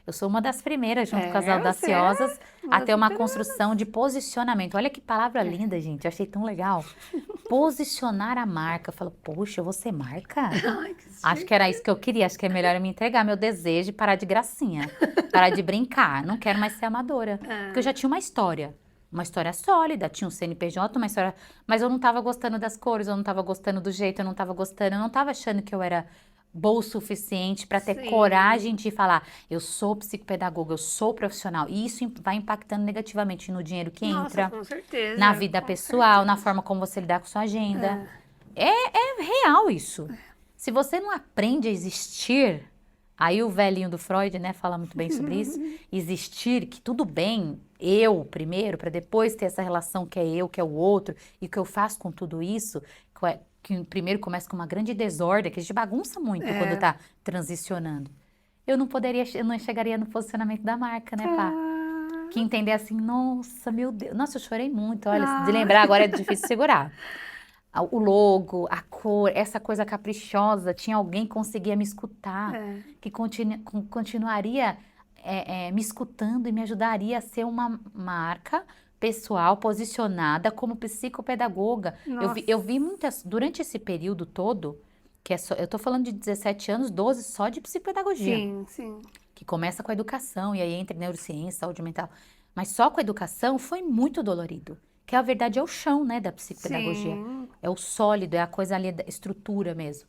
eu sou uma das primeiras, junto com as
Você é
audaciosas, a
uma
ter uma
super...
construção de posicionamento. Olha que palavra linda, gente, eu achei tão legal. Posicionar a marca. Eu falo, poxa, eu vou ser marca?
Ai, que
Acho que era isso que eu queria, acho que é melhor eu me entregar meu desejo e parar de gracinha, parar de brincar, não quero mais ser amadora, porque eu já tinha uma história sólida, tinha um CNPJ, uma história, mas eu não estava gostando das cores, eu não estava gostando do jeito, eu não estava gostando, eu não estava achando que eu era boa o suficiente para ter
Sim.
coragem de falar, eu sou psicopedagoga, eu sou profissional, e isso vai impactando negativamente no dinheiro que
Nossa,
entra,
com certeza.
na vida
com
pessoal, na
certeza.
forma como você lidar com sua agenda. É real isso. Se você não aprende a existir, aí o velhinho do Freud, né, fala muito bem sobre isso, existir, que tudo bem, eu primeiro, para depois ter essa relação que é eu, que é o outro, e o que eu faço com tudo isso, que primeiro começa com uma grande desordem, que a gente bagunça muito quando tá transicionando. Eu não chegaria no posicionamento da marca, né, pá?
Ah,
Que entender assim, nossa, meu Deus, nossa, eu chorei muito, olha, de
ah.
lembrar agora é difícil segurar. O logo, a cor, essa coisa caprichosa, tinha alguém que conseguia me escutar, que continuaria me escutando e me ajudaria a ser uma marca pessoal posicionada como psicopedagoga.
Nossa.
Eu vi muitas, durante esse período todo, eu tô falando de 17 anos, 12 só de psicopedagogia,
Sim, sim.
que começa com a educação e aí entra neurociência, saúde mental. Mas só com a educação foi muito dolorido. Que a verdade é o chão, né, da psicopedagogia.
Sim.
É o sólido, é a coisa ali da estrutura mesmo.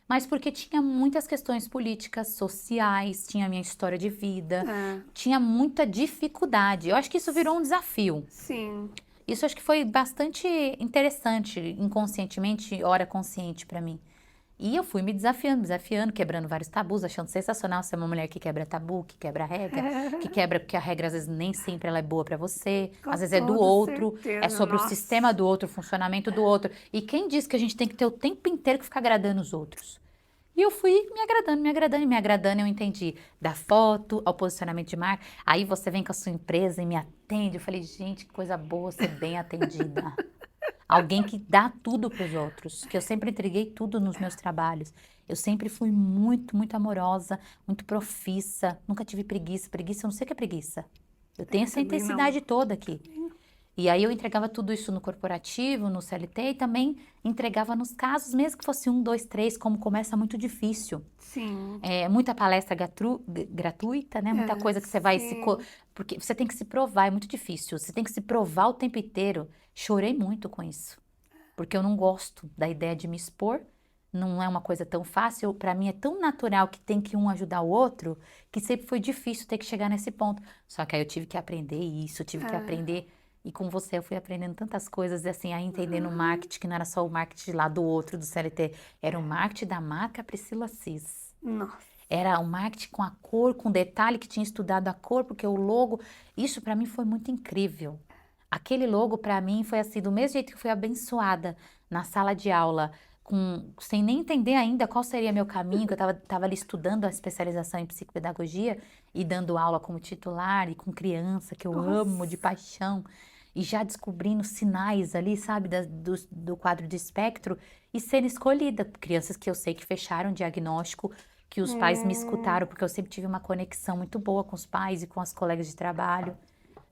Mas porque tinha muitas questões políticas, sociais, tinha a minha história de vida, tinha muita dificuldade. Eu acho que isso virou um desafio.
Sim.
Isso acho que foi bastante interessante, inconscientemente, ora consciente para mim. E eu fui me desafiando, quebrando vários tabus, achando sensacional ser uma mulher que quebra tabu, que quebra regra, que quebra porque a regra às vezes nem sempre ela é boa pra você,
Com
às vezes é do
toda
outro, é
certeza,
sobre o
nossa.
sistema do outro, o funcionamento do outro. E quem diz que a gente tem que ter o tempo inteiro que ficar agradando os outros? E eu fui me agradando, eu entendi da foto ao posicionamento de marca. Aí você vem com a sua empresa e me atende. Eu falei, gente, que coisa boa ser bem atendida. Alguém que dá tudo para os outros, que eu sempre entreguei tudo nos meus trabalhos. Eu sempre fui muito, muito amorosa, muito profissa, nunca tive preguiça. Preguiça, eu não sei o que é preguiça. Eu tenho essa
Também não.
intensidade toda aqui. E aí eu entregava tudo isso no corporativo, no CLT e também entregava nos casos, mesmo que fosse 1, 2, 3, como começa muito difícil.
Sim.
É, muita palestra gratuita, né? Muita coisa que você vai
sim.
Porque você tem que se provar, é muito difícil. Você tem que se provar o tempo inteiro. Chorei muito com isso. Porque eu não gosto da ideia de me expor. Não é uma coisa tão fácil. Para mim é tão natural que tem que um ajudar o outro, que sempre foi difícil ter que chegar nesse ponto. Só que aí eu tive que aprender isso, eu tive que aprender. E com você eu fui aprendendo tantas coisas, e assim, aí entendendo o marketing, que não era só o marketing lá do outro, do CLT, era o marketing da marca Priscila Assis.
Nossa.
Era o marketing com a cor, com detalhe, que tinha estudado a cor, porque o logo, isso para mim foi muito incrível. Aquele logo para mim foi assim, do mesmo jeito que eu fui abençoada na sala de aula, sem nem entender ainda qual seria meu caminho, que eu estava ali estudando a especialização em psicopedagogia e dando aula como titular e com criança, que eu amo de paixão, e já descobrindo sinais ali, sabe, do quadro de espectro, e sendo escolhida. Crianças que eu sei que fecharam diagnóstico, que os pais me escutaram, porque eu sempre tive uma conexão muito boa com os pais e com as colegas de trabalho.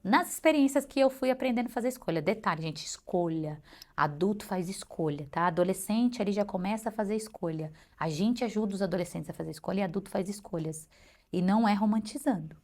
Nas experiências que eu fui aprendendo a fazer escolha. Detalhe, gente, escolha. Adulto faz escolha, tá? Adolescente ali já começa a fazer escolha. A gente ajuda os adolescentes a fazer escolha e adulto faz escolhas. E não é romantizando,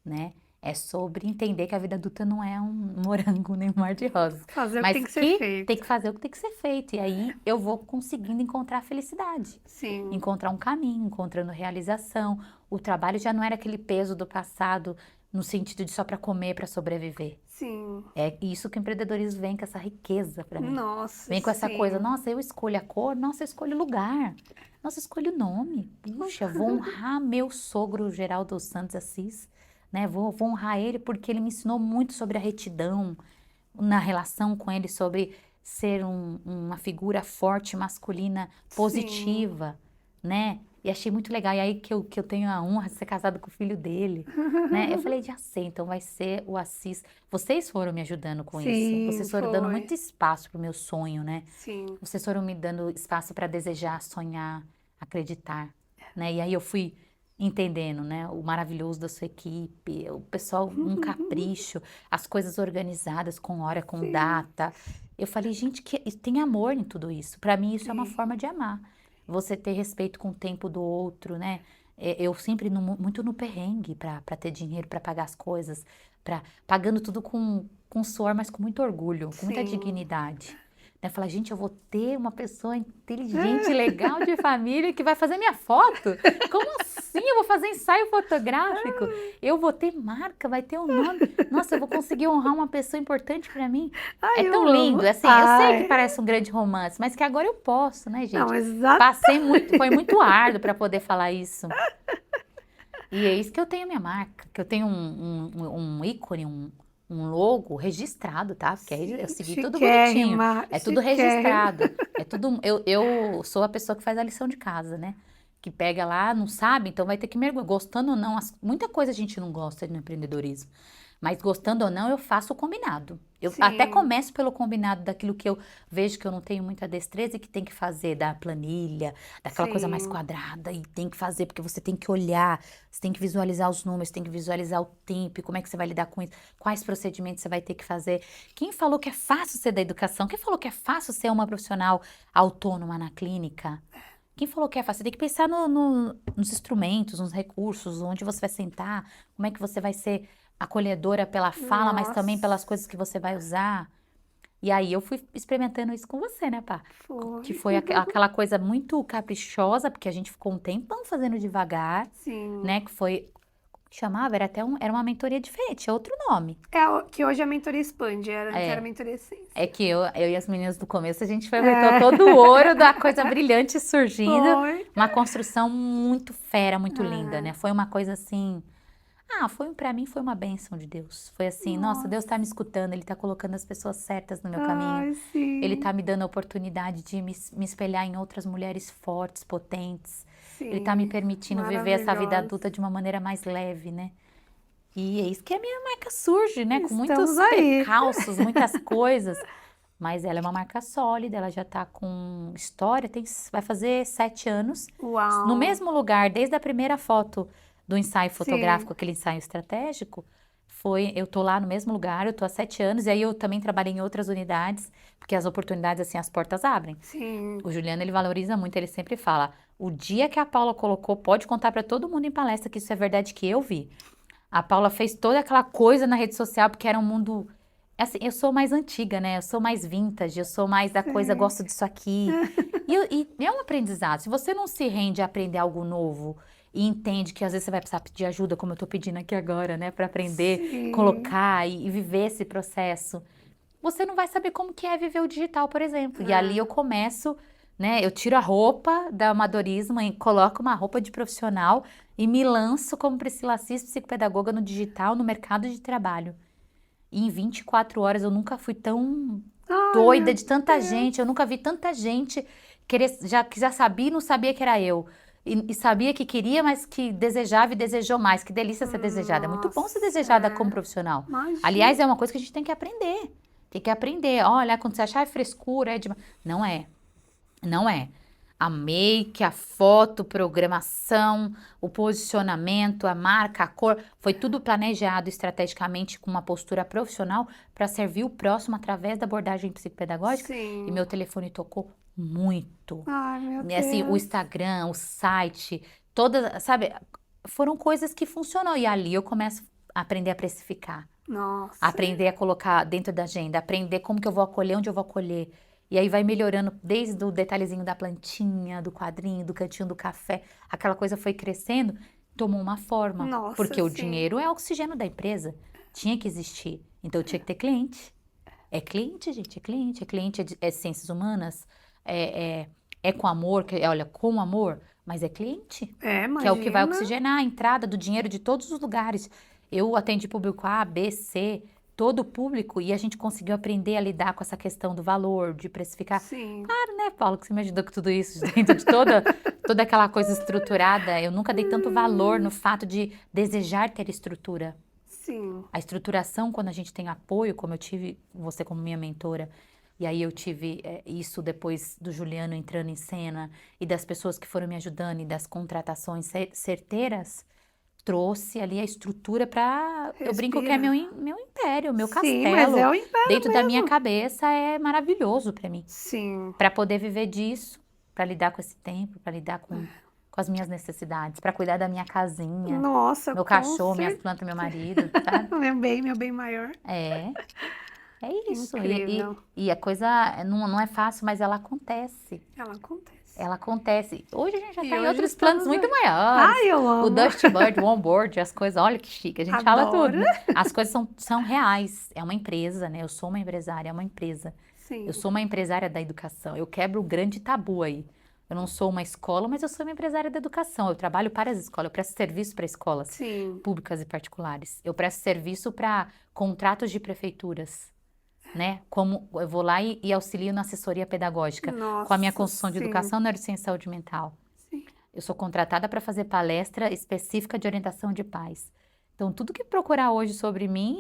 né? É sobre entender que a vida adulta não é um morango nem um mar de rosas.
Fazer o que
Mas
tem que ser feito.
tem que fazer o que tem que ser feito. E aí eu vou conseguindo encontrar felicidade.
Sim.
Encontrar um caminho, encontrando realização. O trabalho já não era aquele peso do passado, no sentido de só para comer, para sobreviver.
Sim.
É isso que o empreendedorismo vem com essa riqueza para mim.
Nossa.
Vem com essa
sim.
coisa, nossa, eu escolho a cor, nossa, eu escolho o lugar, nossa, eu escolho o nome. Puxa, vou honrar meu sogro Geraldo Santos Assis, né? Vou honrar ele porque ele me ensinou muito sobre a retidão, na relação com ele, sobre ser uma figura forte, masculina, positiva, né? E achei muito legal. E aí que eu tenho a honra de ser casada com o filho dele, né? Eu falei, já sei, então vai ser o Assis. Vocês foram me ajudando com isso.
Sim,
Vocês foram dando
foi.
muito espaço pro meu sonho, né?
Sim.
Vocês foram me dando espaço para desejar, sonhar, acreditar, né? E aí eu fui entendendo, né? O maravilhoso da sua equipe, o pessoal, um capricho, as coisas organizadas com hora, com
Sim.
data. Eu falei, gente, que tem amor em tudo isso. Para mim, isso é uma
Sim.
forma de amar. Você ter respeito com o tempo do outro, né? Eu sempre muito no perrengue para ter dinheiro, para pagar as coisas, pagando tudo com suor, mas com muito orgulho, com muita
Sim.
dignidade. Né? Falar, gente, eu vou ter uma pessoa inteligente, legal de família que vai fazer minha foto? Como assim? Eu vou fazer ensaio fotográfico? Eu vou ter marca, vai ter um nome. Nossa, eu vou conseguir honrar uma pessoa importante para mim.
Ai,
É
eu
tão
amo.
lindo, assim, eu sei que
Ai.
parece um grande romance, mas que agora eu posso, né, gente?
Não, exato.
Passei muito, foi muito árduo para poder falar isso. E é isso que eu tenho a minha marca, que eu tenho um ícone, um logo registrado, tá? Porque aí eu segui tudo bonitinho.
Chiquérrima,
É tudo
chiquérrima.
registrado. É tudo. Eu sou a pessoa que faz a lição de casa, né? Que pega lá, não sabe, então vai ter que mergulhar. Gostando ou não, muita coisa a gente não gosta no empreendedorismo. Mas gostando ou não, eu faço o combinado. Eu
Sim.
até começo pelo combinado daquilo que eu vejo que eu não tenho muita destreza e que tem que fazer da planilha, daquela coisa mais
Sim.
quadrada e tem que fazer porque você tem que olhar, você tem que visualizar os números, tem que visualizar o tempo, e como é que você vai lidar com isso, quais procedimentos você vai ter que fazer. Quem falou que é fácil ser da educação? Quem falou que é fácil ser uma profissional autônoma na clínica? Quem falou que é fácil? Você tem que pensar nos instrumentos, nos recursos, onde você vai sentar, como é que você vai ser acolhedora pela fala, mas também
Nossa.
pelas coisas que você vai usar. E aí eu fui experimentando isso com você, né, pá? Que foi aquela coisa muito caprichosa, porque a gente ficou um tempão fazendo devagar,
Sim.
né? Que foi, como que chamava? Era uma mentoria diferente, é outro nome.
Que hoje a mentoria expande, antes era a mentoria essência.
É que eu e as meninas do começo, a gente aproveitou todo o ouro da coisa brilhante surgindo.
Foi.
Uma construção muito fera, muito linda, né? Foi uma coisa assim... pra mim foi uma bênção de Deus. Foi assim, nossa, Deus tá me escutando, Ele tá colocando as pessoas certas no meu caminho.
Ai, sim.
Ele tá me dando a oportunidade de me espelhar em outras mulheres fortes, potentes.
Sim.
Ele tá me permitindo viver essa vida
Maravilhosa.
adulta de uma maneira mais leve, né? E é isso que a minha marca surge, né? Com muitos
Estamos aí.
percalços, muitas coisas. Mas ela é uma marca sólida, ela já tá com história, vai fazer 7 anos.
Uau.
No mesmo lugar, desde a primeira foto do ensaio fotográfico,
Sim.
aquele ensaio estratégico, eu tô lá no mesmo lugar, eu tô há 7 anos, e aí eu também trabalhei em outras unidades, porque as oportunidades, assim, as portas abrem.
Sim.
O Juliano, ele valoriza muito, ele sempre fala, o dia que a Paula colocou, pode contar para todo mundo em palestra que isso é verdade que eu vi. A Paula fez toda aquela coisa na rede social, porque era um mundo... Assim, eu sou mais antiga, né? Eu sou mais vintage, eu sou mais da coisa, gosto disso aqui. E é um aprendizado. Se você não se rende a aprender algo novo e entende que às vezes você vai precisar pedir ajuda, como eu tô pedindo aqui agora, né? Para aprender,
Sim.
colocar e viver esse processo, você não vai saber como que é viver o digital, por exemplo. E ali eu começo, né? Eu tiro a roupa do amadorismo e coloco uma roupa de profissional e me lanço como Priscila Assis, psicopedagoga no digital, no mercado de trabalho. E em 24 horas eu nunca fui tão doida de tanta gente, eu nunca vi tanta gente que já sabia e não sabia que era eu. E sabia que queria, mas que desejava e desejou mais. Que delícia ser desejada. É muito bom ser desejada como profissional.
Imagina.
Aliás, é uma coisa que a gente tem que aprender. Tem que aprender. Olha, quando você achar frescura, é demais. Não é. Não é. A make, a foto, programação, o posicionamento, a marca, a cor, foi tudo planejado estrategicamente com uma postura profissional para servir o próximo através da abordagem psicopedagógica.
Sim.
E meu telefone tocou muito.
Ai, meu Deus.
Assim, o Instagram, o site, todas, sabe, foram coisas que funcionam. E ali eu começo a aprender a precificar,
Nossa.
aprender a colocar dentro da agenda, aprender como que eu vou acolher, onde eu vou acolher. E aí vai melhorando desde o detalhezinho da plantinha, do quadrinho, do cantinho do café. Aquela coisa foi crescendo, tomou uma forma.
Nossa,
porque o
sim.
dinheiro é o oxigênio da empresa. Tinha que existir. Então eu tinha que ter cliente. É cliente, gente, é cliente. É cliente, é ciências humanas, é com amor, olha, com amor, mas é cliente.
Imagina.
Que é o que vai oxigenar a entrada do dinheiro de todos os lugares. Eu atendi público A, B, C, todo o público e a gente conseguiu aprender a lidar com essa questão do valor, de precificar.
Sim.
Claro, né, Paulo, que você me ajudou com tudo isso, dentro de toda aquela coisa estruturada. Eu nunca dei tanto valor no fato de desejar ter estrutura.
Sim.
A estruturação, quando a gente tem apoio, como eu tive você como minha mentora, e aí eu tive isso depois do Juliano entrando em cena, e das pessoas que foram me ajudando, e das contratações certeiras, trouxe ali a estrutura para. Eu brinco que é
Respira.
meu império, meu
Sim, mas
castelo.
é o império
Dentro da minha
mesmo.
cabeça é maravilhoso para mim.
Sim.
Para poder viver disso, para lidar com esse tempo, para lidar com as minhas necessidades, para cuidar da minha casinha,
Nossa,
meu
com
cachorro, minhas
certeza.
plantas, meu marido, sabe?
Meu bem maior.
É, é isso.
Incrível.
E a coisa não é fácil, mas ela acontece.
Ela acontece.
Ela acontece. Hoje a gente já
E
está em
hoje
outros planos
estamos
muito
aí.
maiores.
Ai, eu
O
amo.
Dusty Bird, o onboard, as coisas, olha que chique. A gente fala
Adoro.
tudo, né? As coisas são reais. É uma empresa, né? Eu sou uma empresária, é uma empresa.
Sim.
Eu sou uma empresária da educação. Eu quebro o grande tabu aí. Eu não sou uma escola, mas eu sou uma empresária da educação. Eu trabalho para as escolas, eu presto serviço para escolas
Sim.
públicas e particulares. Eu presto serviço para contratos de prefeituras, né? Como eu vou lá e auxilio na assessoria pedagógica, com a minha
Nossa,
construção de
sim.
educação, neurociência e saúde mental.
Sim.
Eu sou contratada para fazer palestra específica de orientação de pais. Então, tudo que procurar hoje sobre mim,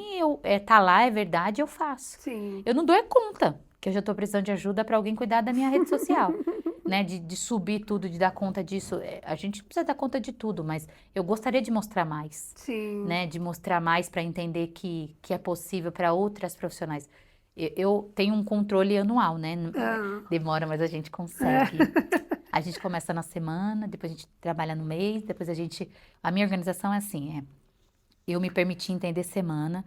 tá lá, é verdade, eu faço.
Sim.
Eu não dou conta, que eu já estou precisando de ajuda para alguém cuidar da minha rede social, né? De subir tudo, de dar conta disso. A gente precisa dar conta de tudo, mas eu gostaria de mostrar mais,
Sim.
né? De mostrar mais para entender que é possível para outras profissionais. Eu tenho um controle anual, né? Demora, mas a gente consegue. A gente começa na semana, depois a gente trabalha no mês, depois a minha organização é assim, eu me permiti entender semana,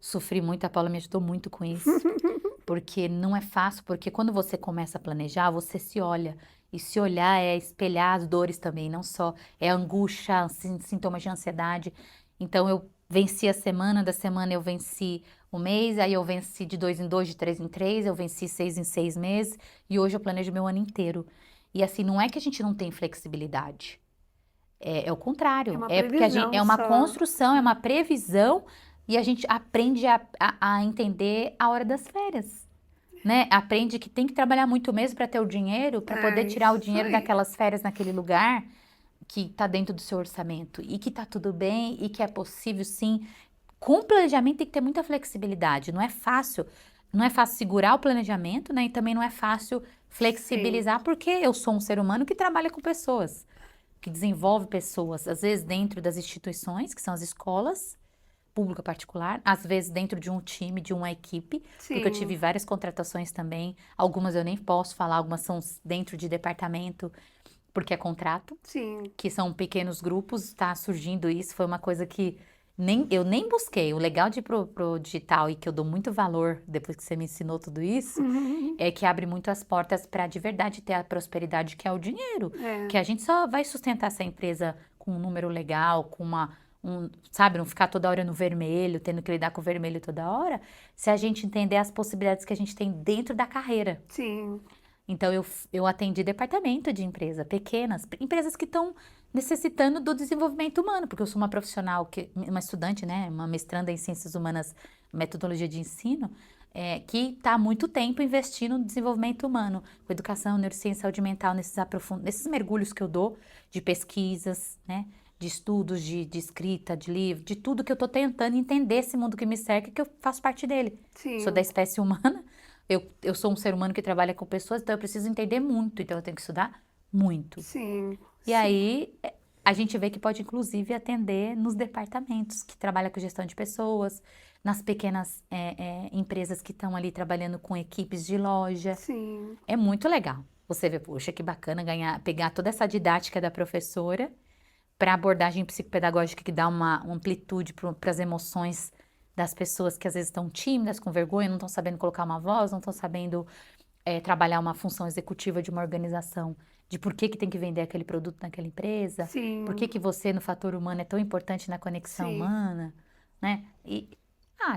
sofri muito, a Paula me ajudou muito com isso, porque não é fácil, porque quando você começa a planejar, você se olha, e se olhar é espelhar as dores também, não só, é angústia, sintomas de ansiedade. Então eu venci a semana, da semana eu venci o mês, aí eu venci de 2 em 2, de 3 em 3, eu venci 6 em 6 meses, e hoje eu planejo meu ano inteiro. E assim, não é que a gente não tem flexibilidade, é o contrário,
uma
porque a gente,
previsão
é uma
só.
construção, é uma previsão, e a gente aprende a entender a hora das férias, né? Aprende que tem que trabalhar muito mesmo para ter o dinheiro, para poder tirar o
Isso
dinheiro
aí.
daquelas férias naquele lugar que está dentro do seu orçamento, e que está tudo bem, e que é possível sim. Com o planejamento tem que ter muita flexibilidade, não é fácil segurar o planejamento, né? E também não é fácil flexibilizar, porque eu sou um ser humano que trabalha com pessoas, que desenvolve pessoas, às vezes dentro das instituições, que são as escolas, pública particular, às vezes dentro de um time, de uma equipe,
Sim.
porque eu tive várias contratações também, algumas eu nem posso falar, algumas são dentro de departamento, porque é contrato,
Sim.
que são pequenos grupos, está surgindo isso, foi uma coisa que eu nem busquei. O legal de ir pro digital e que eu dou muito valor depois que você me ensinou tudo isso, é que abre muito as portas para de verdade ter a prosperidade que é o dinheiro. Que a gente só vai sustentar essa empresa com um número legal, com sabe, não ficar toda hora no vermelho, tendo que lidar com o vermelho toda hora, se a gente entender as possibilidades que a gente tem dentro da carreira.
Sim.
Então, eu atendi departamento de empresa, pequenas, empresas que estão necessitando do desenvolvimento humano, porque eu sou uma profissional, uma estudante, né, uma mestranda em Ciências Humanas, Metodologia de Ensino, que está há muito tempo investindo no desenvolvimento humano, com educação, neurociência, saúde mental, nesses mergulhos que eu dou, de pesquisas, né, de estudos, de escrita, de livro, de tudo que eu estou tentando entender esse mundo que me cerca, que eu faço parte dele.
Sim.
Sou da espécie humana. Eu sou um ser humano que trabalha com pessoas, então eu preciso entender muito, então eu tenho que estudar muito.
Sim.
E aí, a gente vê que pode, inclusive, atender nos departamentos que trabalham com gestão de pessoas, nas pequenas empresas que estão ali trabalhando com equipes de loja.
Sim.
É muito legal. Você vê, poxa, que bacana pegar toda essa didática da professora para abordagem psicopedagógica que dá uma amplitude para as emoções das pessoas que às vezes estão tímidas, com vergonha, não estão sabendo colocar uma voz, não estão sabendo trabalhar uma função executiva de uma organização, de por que tem que vender aquele produto naquela empresa,
Sim.
por que você no fator humano é tão importante na conexão humana, né?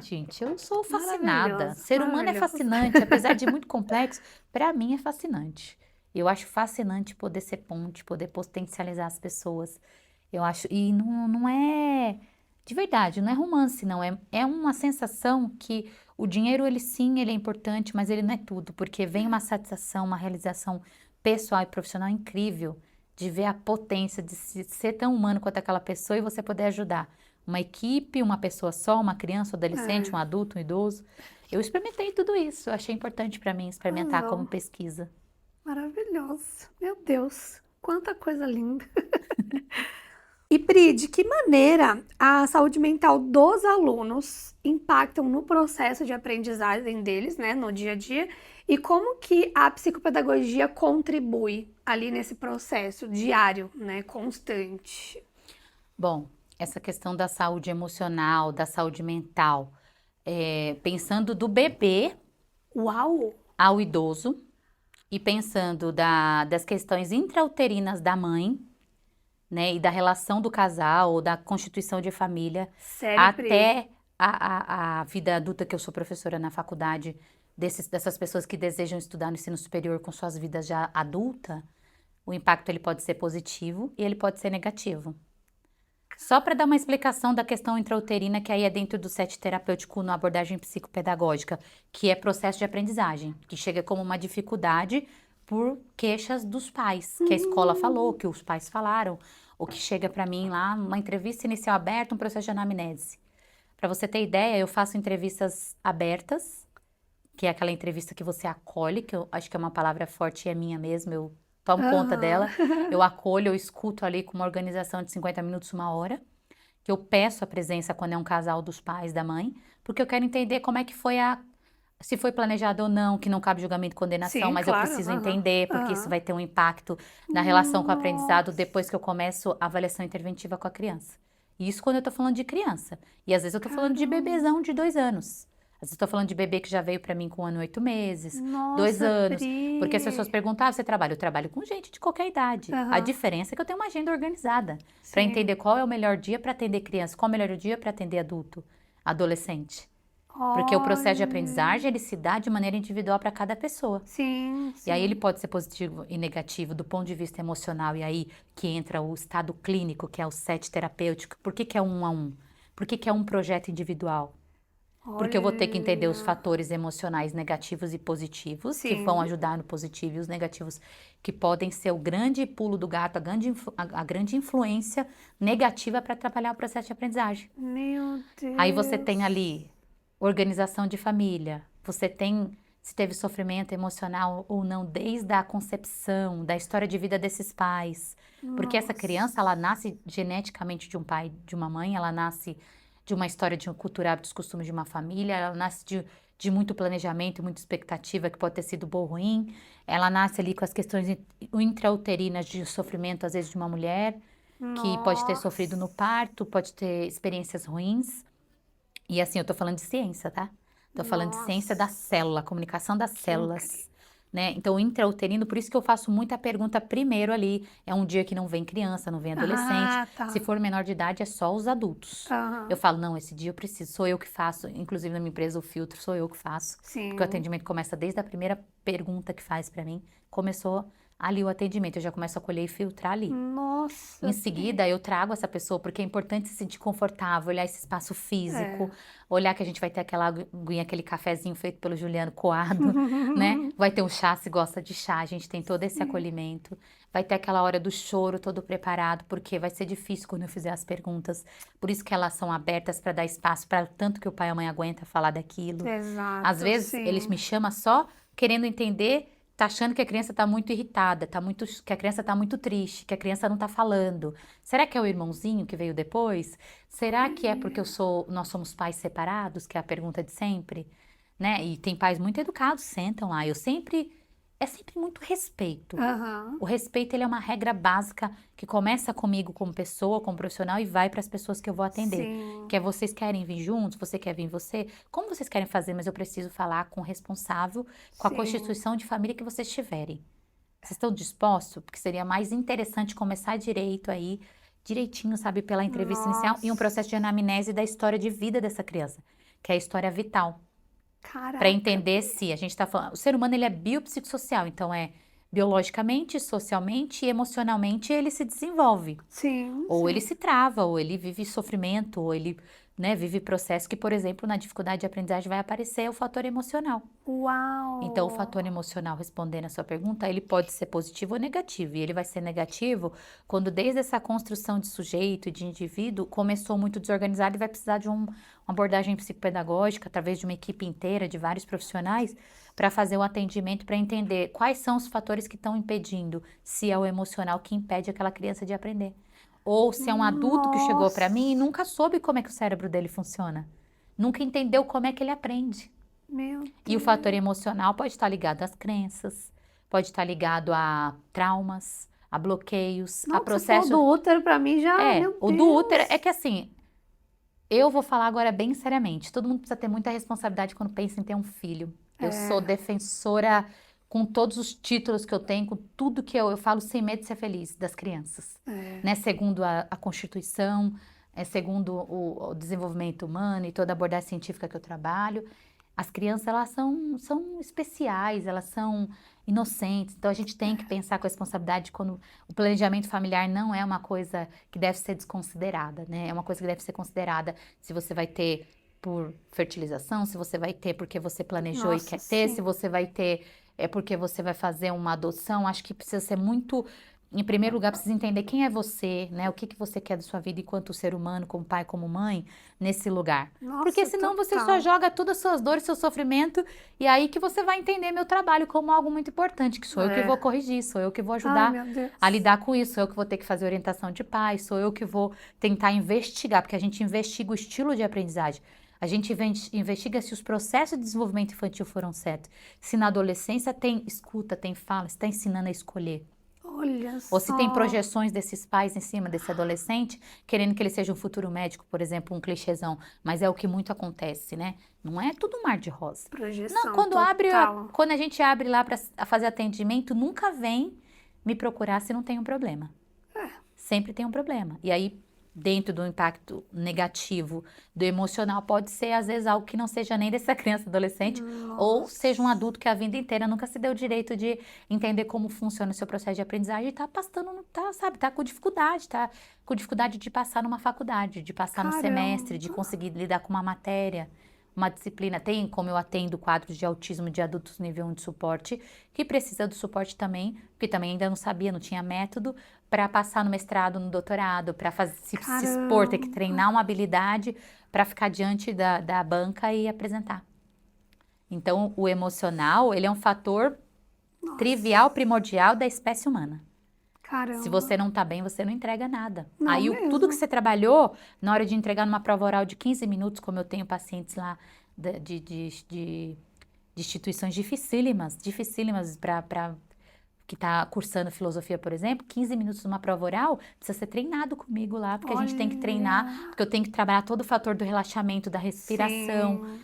Gente, eu sou fascinada.
Maravilhoso,
Ser humano é
maravilhoso.
fascinante, apesar de muito complexo, para mim é fascinante. Eu acho fascinante poder ser ponte, poder potencializar as pessoas. Eu acho, e não é De verdade, não é romance, não. É uma sensação que o dinheiro, ele sim, ele é importante, mas ele não é tudo, porque vem uma satisfação, uma realização pessoal e profissional incrível de ver a potência de ser tão humano quanto aquela pessoa e você poder ajudar uma equipe, uma pessoa só, uma criança, um adolescente, um
É,
adulto, um idoso. Eu experimentei tudo isso, eu achei importante para mim experimentar como
razão.
pesquisa.
Maravilhoso. Meu Deus, quanta coisa linda. E Pri, de que maneira a saúde mental dos alunos impactam no processo de aprendizagem deles, né, no dia a dia, e como que a psicopedagogia contribui ali nesse processo diário, né, constante?
Bom, essa questão da saúde emocional, da saúde mental, pensando do bebê
Uau!
ao idoso e pensando das questões intrauterinas da mãe, né, e da relação do casal ou da constituição de família,
Sério, Pri?
até a vida adulta, que eu sou professora na faculdade, dessas pessoas que desejam estudar no ensino superior com suas vidas já adulta, o impacto ele pode ser positivo e ele pode ser negativo. Só para dar uma explicação da questão intrauterina, que aí é dentro do set terapêutico na abordagem psicopedagógica, que é processo de aprendizagem, que chega como uma dificuldade por queixas dos pais, que a escola falou, que os pais falaram, ou que chega para mim lá, uma entrevista inicial aberta, um processo de anamnese. Para você ter ideia, eu faço entrevistas abertas, que é aquela entrevista que você acolhe, que eu acho que é uma palavra forte e é minha mesmo, eu tomo conta
Aham.
dela, eu acolho, eu escuto ali com uma organização de 50 minutos, uma hora, que eu peço a presença quando é um casal dos pais, da mãe, porque eu quero entender como é que foi se foi planejado ou não, que não cabe julgamento e condenação,
Sim,
mas eu
claro.
preciso
Aham.
entender, porque isso
Aham.
vai ter um impacto na relação com o aprendizado
Nossa,
depois que eu começo a avaliação interventiva com a criança. E isso quando eu tô falando de criança. E às vezes eu tô falando de
caramba.
bebezão de 2 anos. Às vezes eu tô falando de bebê que já veio pra mim com 1 ano e 8 meses, dois
Nossa,
anos. Porque as pessoas
Pri.
perguntam, ah, você trabalha? Eu trabalho com gente de qualquer idade. A
Aham.
diferença é que eu tenho uma agenda organizada para
Sim.
entender qual é o melhor dia para atender criança, qual é o melhor dia para atender adulto, adolescente. Porque o processo de
Olha.
aprendizagem, ele se dá de maneira individual para cada pessoa.
Sim,
E aí ele
sim.
pode ser positivo e negativo do ponto de vista emocional, e aí que entra o estado clínico, que é o set terapêutico. Por que que é 1 a 1? Por que que é um projeto individual? Porque eu vou ter que entender os
Olha.
fatores emocionais negativos e positivos, que vão
Sim.
ajudar no positivo, e os negativos, que podem ser o grande pulo do gato, a grande influência negativa para atrapalhar o processo de aprendizagem.
Meu
Aí você tem
Deus.
ali organização de família, você tem se teve sofrimento emocional ou não desde a concepção, da história de vida desses pais. Porque essa criança,
Nossa.
ela nasce geneticamente de um pai, de uma mãe, ela nasce de uma história de um cultural, dos costumes de uma família, ela nasce de muito planejamento, muita expectativa, que pode ter sido bom ou ruim. Ela nasce ali com as questões intrauterinas de sofrimento, às vezes, de uma mulher, que pode ter sofrido no
Nossa.
parto, pode ter experiências ruins. E assim, eu tô falando de ciência, tá? Tô falando de ciência da
Nossa.
célula, comunicação das
Que incrível.
células, né? Então, o intrauterino, por isso que eu faço muita pergunta primeiro ali. É um dia que não vem criança, não vem adolescente.
Ah,
Se
tá.
for menor de idade, é só os adultos. Eu
Aham.
falo, não, esse dia eu preciso, sou eu que faço. Inclusive, na minha empresa, o filtro sou eu que faço. Porque o
Sim.
atendimento começa desde a primeira pergunta que faz pra mim. Começou ali o atendimento, eu já começo a colher e filtrar ali. Em
Nossa, Pri.
seguida, eu trago essa pessoa, porque é importante se sentir confortável, olhar esse espaço físico,
É.
olhar que a gente vai ter aquela aguinha, aquele cafezinho feito pelo Juliano coado, né? Vai ter um chá, se gosta de chá, a gente tem todo esse
Sim.
acolhimento. Vai ter aquela hora do choro todo preparado, porque vai ser difícil quando eu fizer as perguntas. Por isso que elas são abertas para dar espaço para tanto que o pai e a mãe aguenta falar daquilo. Às
Exato,
vezes, eles
sim.
me chamam só querendo entender, tá achando que a criança tá muito irritada, que a criança tá muito triste, que a criança não tá falando. Será que é o irmãozinho que veio depois? Será que é porque
Olha.
nós somos pais separados, que é a pergunta de sempre, né? E tem pais muito educados, sentam lá. É sempre muito respeito.
Aham.
O respeito, ele é uma regra básica que começa comigo como pessoa, como profissional e vai para as pessoas que eu vou atender.
Sim.
Que é vocês querem vir juntos, você quer vir você? Como vocês querem fazer? Mas eu preciso falar com o responsável, com a
Sim.
constituição de família que vocês tiverem. Vocês estão dispostos? Porque seria mais interessante começar direito aí, direitinho, sabe, pela entrevista inicial e um
Nossa.
processo de anamnese da história de vida dessa criança, que é a história vital, para
Caraca,
entender
Pri.
se a gente está falando, o ser humano ele é biopsicossocial, então biologicamente, socialmente e emocionalmente ele se desenvolve.
Sim,
Ou
sim.
ele se trava, ou ele vive sofrimento, ou ele, né, vive processo que, por exemplo, na dificuldade de aprendizagem vai aparecer o fator emocional. Então, o
Uau!
fator emocional, respondendo a sua pergunta, ele pode ser positivo ou negativo. E ele vai ser negativo quando, desde essa construção de sujeito e de indivíduo, começou muito desorganizado e vai precisar de uma abordagem psicopedagógica, através de uma equipe inteira, de vários profissionais, para fazer o atendimento, para entender quais são os fatores que estão impedindo, se é o emocional que impede aquela criança de aprender. Ou se é um adulto que chegou para mim e
Nossa!
nunca soube como é que o cérebro dele funciona. Nunca entendeu como é que ele aprende.
Meu
E o fator
Deus!
emocional pode estar ligado às crenças, pode estar ligado a traumas, a bloqueios, a
Não, que você falou
processos.
do útero pra mim já,
É,
meu
o do útero é
Deus!
que assim, eu vou falar agora bem seriamente. Todo mundo precisa ter muita responsabilidade quando pensa em ter um filho. Eu sou
É,
defensora com todos os títulos que eu tenho, com tudo que eu falo sem medo de ser feliz das crianças,
é.
né? Segundo a Constituição, segundo o desenvolvimento humano e toda a abordagem científica que eu trabalho. As crianças, elas são especiais, elas são inocentes. Então, a gente tem que pensar com a responsabilidade quando o planejamento familiar não é uma coisa que deve ser desconsiderada, né? É uma coisa que deve ser considerada se você vai ter por fertilização, se você vai ter porque você planejou e
Nossa,
quer ter, se
sim.
você vai ter porque você vai fazer uma adoção. Acho que precisa ser muito... Em primeiro lugar, precisa entender quem é você, né? O que que você quer da sua vida enquanto ser humano, como pai, como mãe, nesse lugar. Porque
Nossa,
senão você só
total.
joga todas as suas dores, seu sofrimento, e aí que você vai entender meu trabalho como algo muito importante, que sou eu que
É.
vou corrigir, sou eu que vou
Ai,
ajudar
meu Deus.
a lidar com isso, sou eu que vou ter que fazer orientação de pais, sou eu que vou tentar investigar, porque a gente investiga o estilo de aprendizagem. A gente investiga se os processos de desenvolvimento infantil foram certos, se na adolescência tem escuta, tem fala, se está ensinando a escolher.
Olha
Ou se tem
só.
projeções desses pais em cima desse adolescente, querendo que ele seja um futuro médico, por exemplo, um clichêzão. Mas é o que muito acontece, né? Não é tudo um mar de rosa. Não,
Projeção
quando
total.
quando a gente abre lá para fazer atendimento, nunca vem me procurar se não tem um problema.
É.
Sempre tem um problema. E aí, dentro do impacto negativo do emocional, pode ser, às vezes, algo que não seja nem dessa criança, adolescente, ou seja um
Nossa.
adulto que a vida inteira nunca se deu o direito de entender como funciona o seu processo de aprendizagem e tá passando, tá, sabe, tá com dificuldade de passar numa faculdade, de passar no semestre, de
Caramba.
conseguir lidar com uma matéria. Uma disciplina, tem como eu atendo quadros de autismo de adultos nível 1 de suporte, que precisa do suporte também, porque também ainda não sabia, não tinha método, para passar no mestrado, no doutorado, para se expor, ter que
Caramba.
treinar uma habilidade para ficar diante da banca e apresentar. Então, o emocional, ele é um fator trivial, primordial da espécie humana. Se
Caramba.
você não tá bem, você não entrega nada.
Não
Aí, tudo que
mesmo.
você trabalhou, na hora de entregar numa prova oral de 15 minutos, como eu tenho pacientes lá de instituições dificílimas para que está cursando filosofia, por exemplo, 15 minutos numa prova oral, precisa ser treinado comigo lá, porque a gente tem que treinar,
Olha.
porque eu tenho que trabalhar todo o fator do relaxamento, da respiração.
Sim.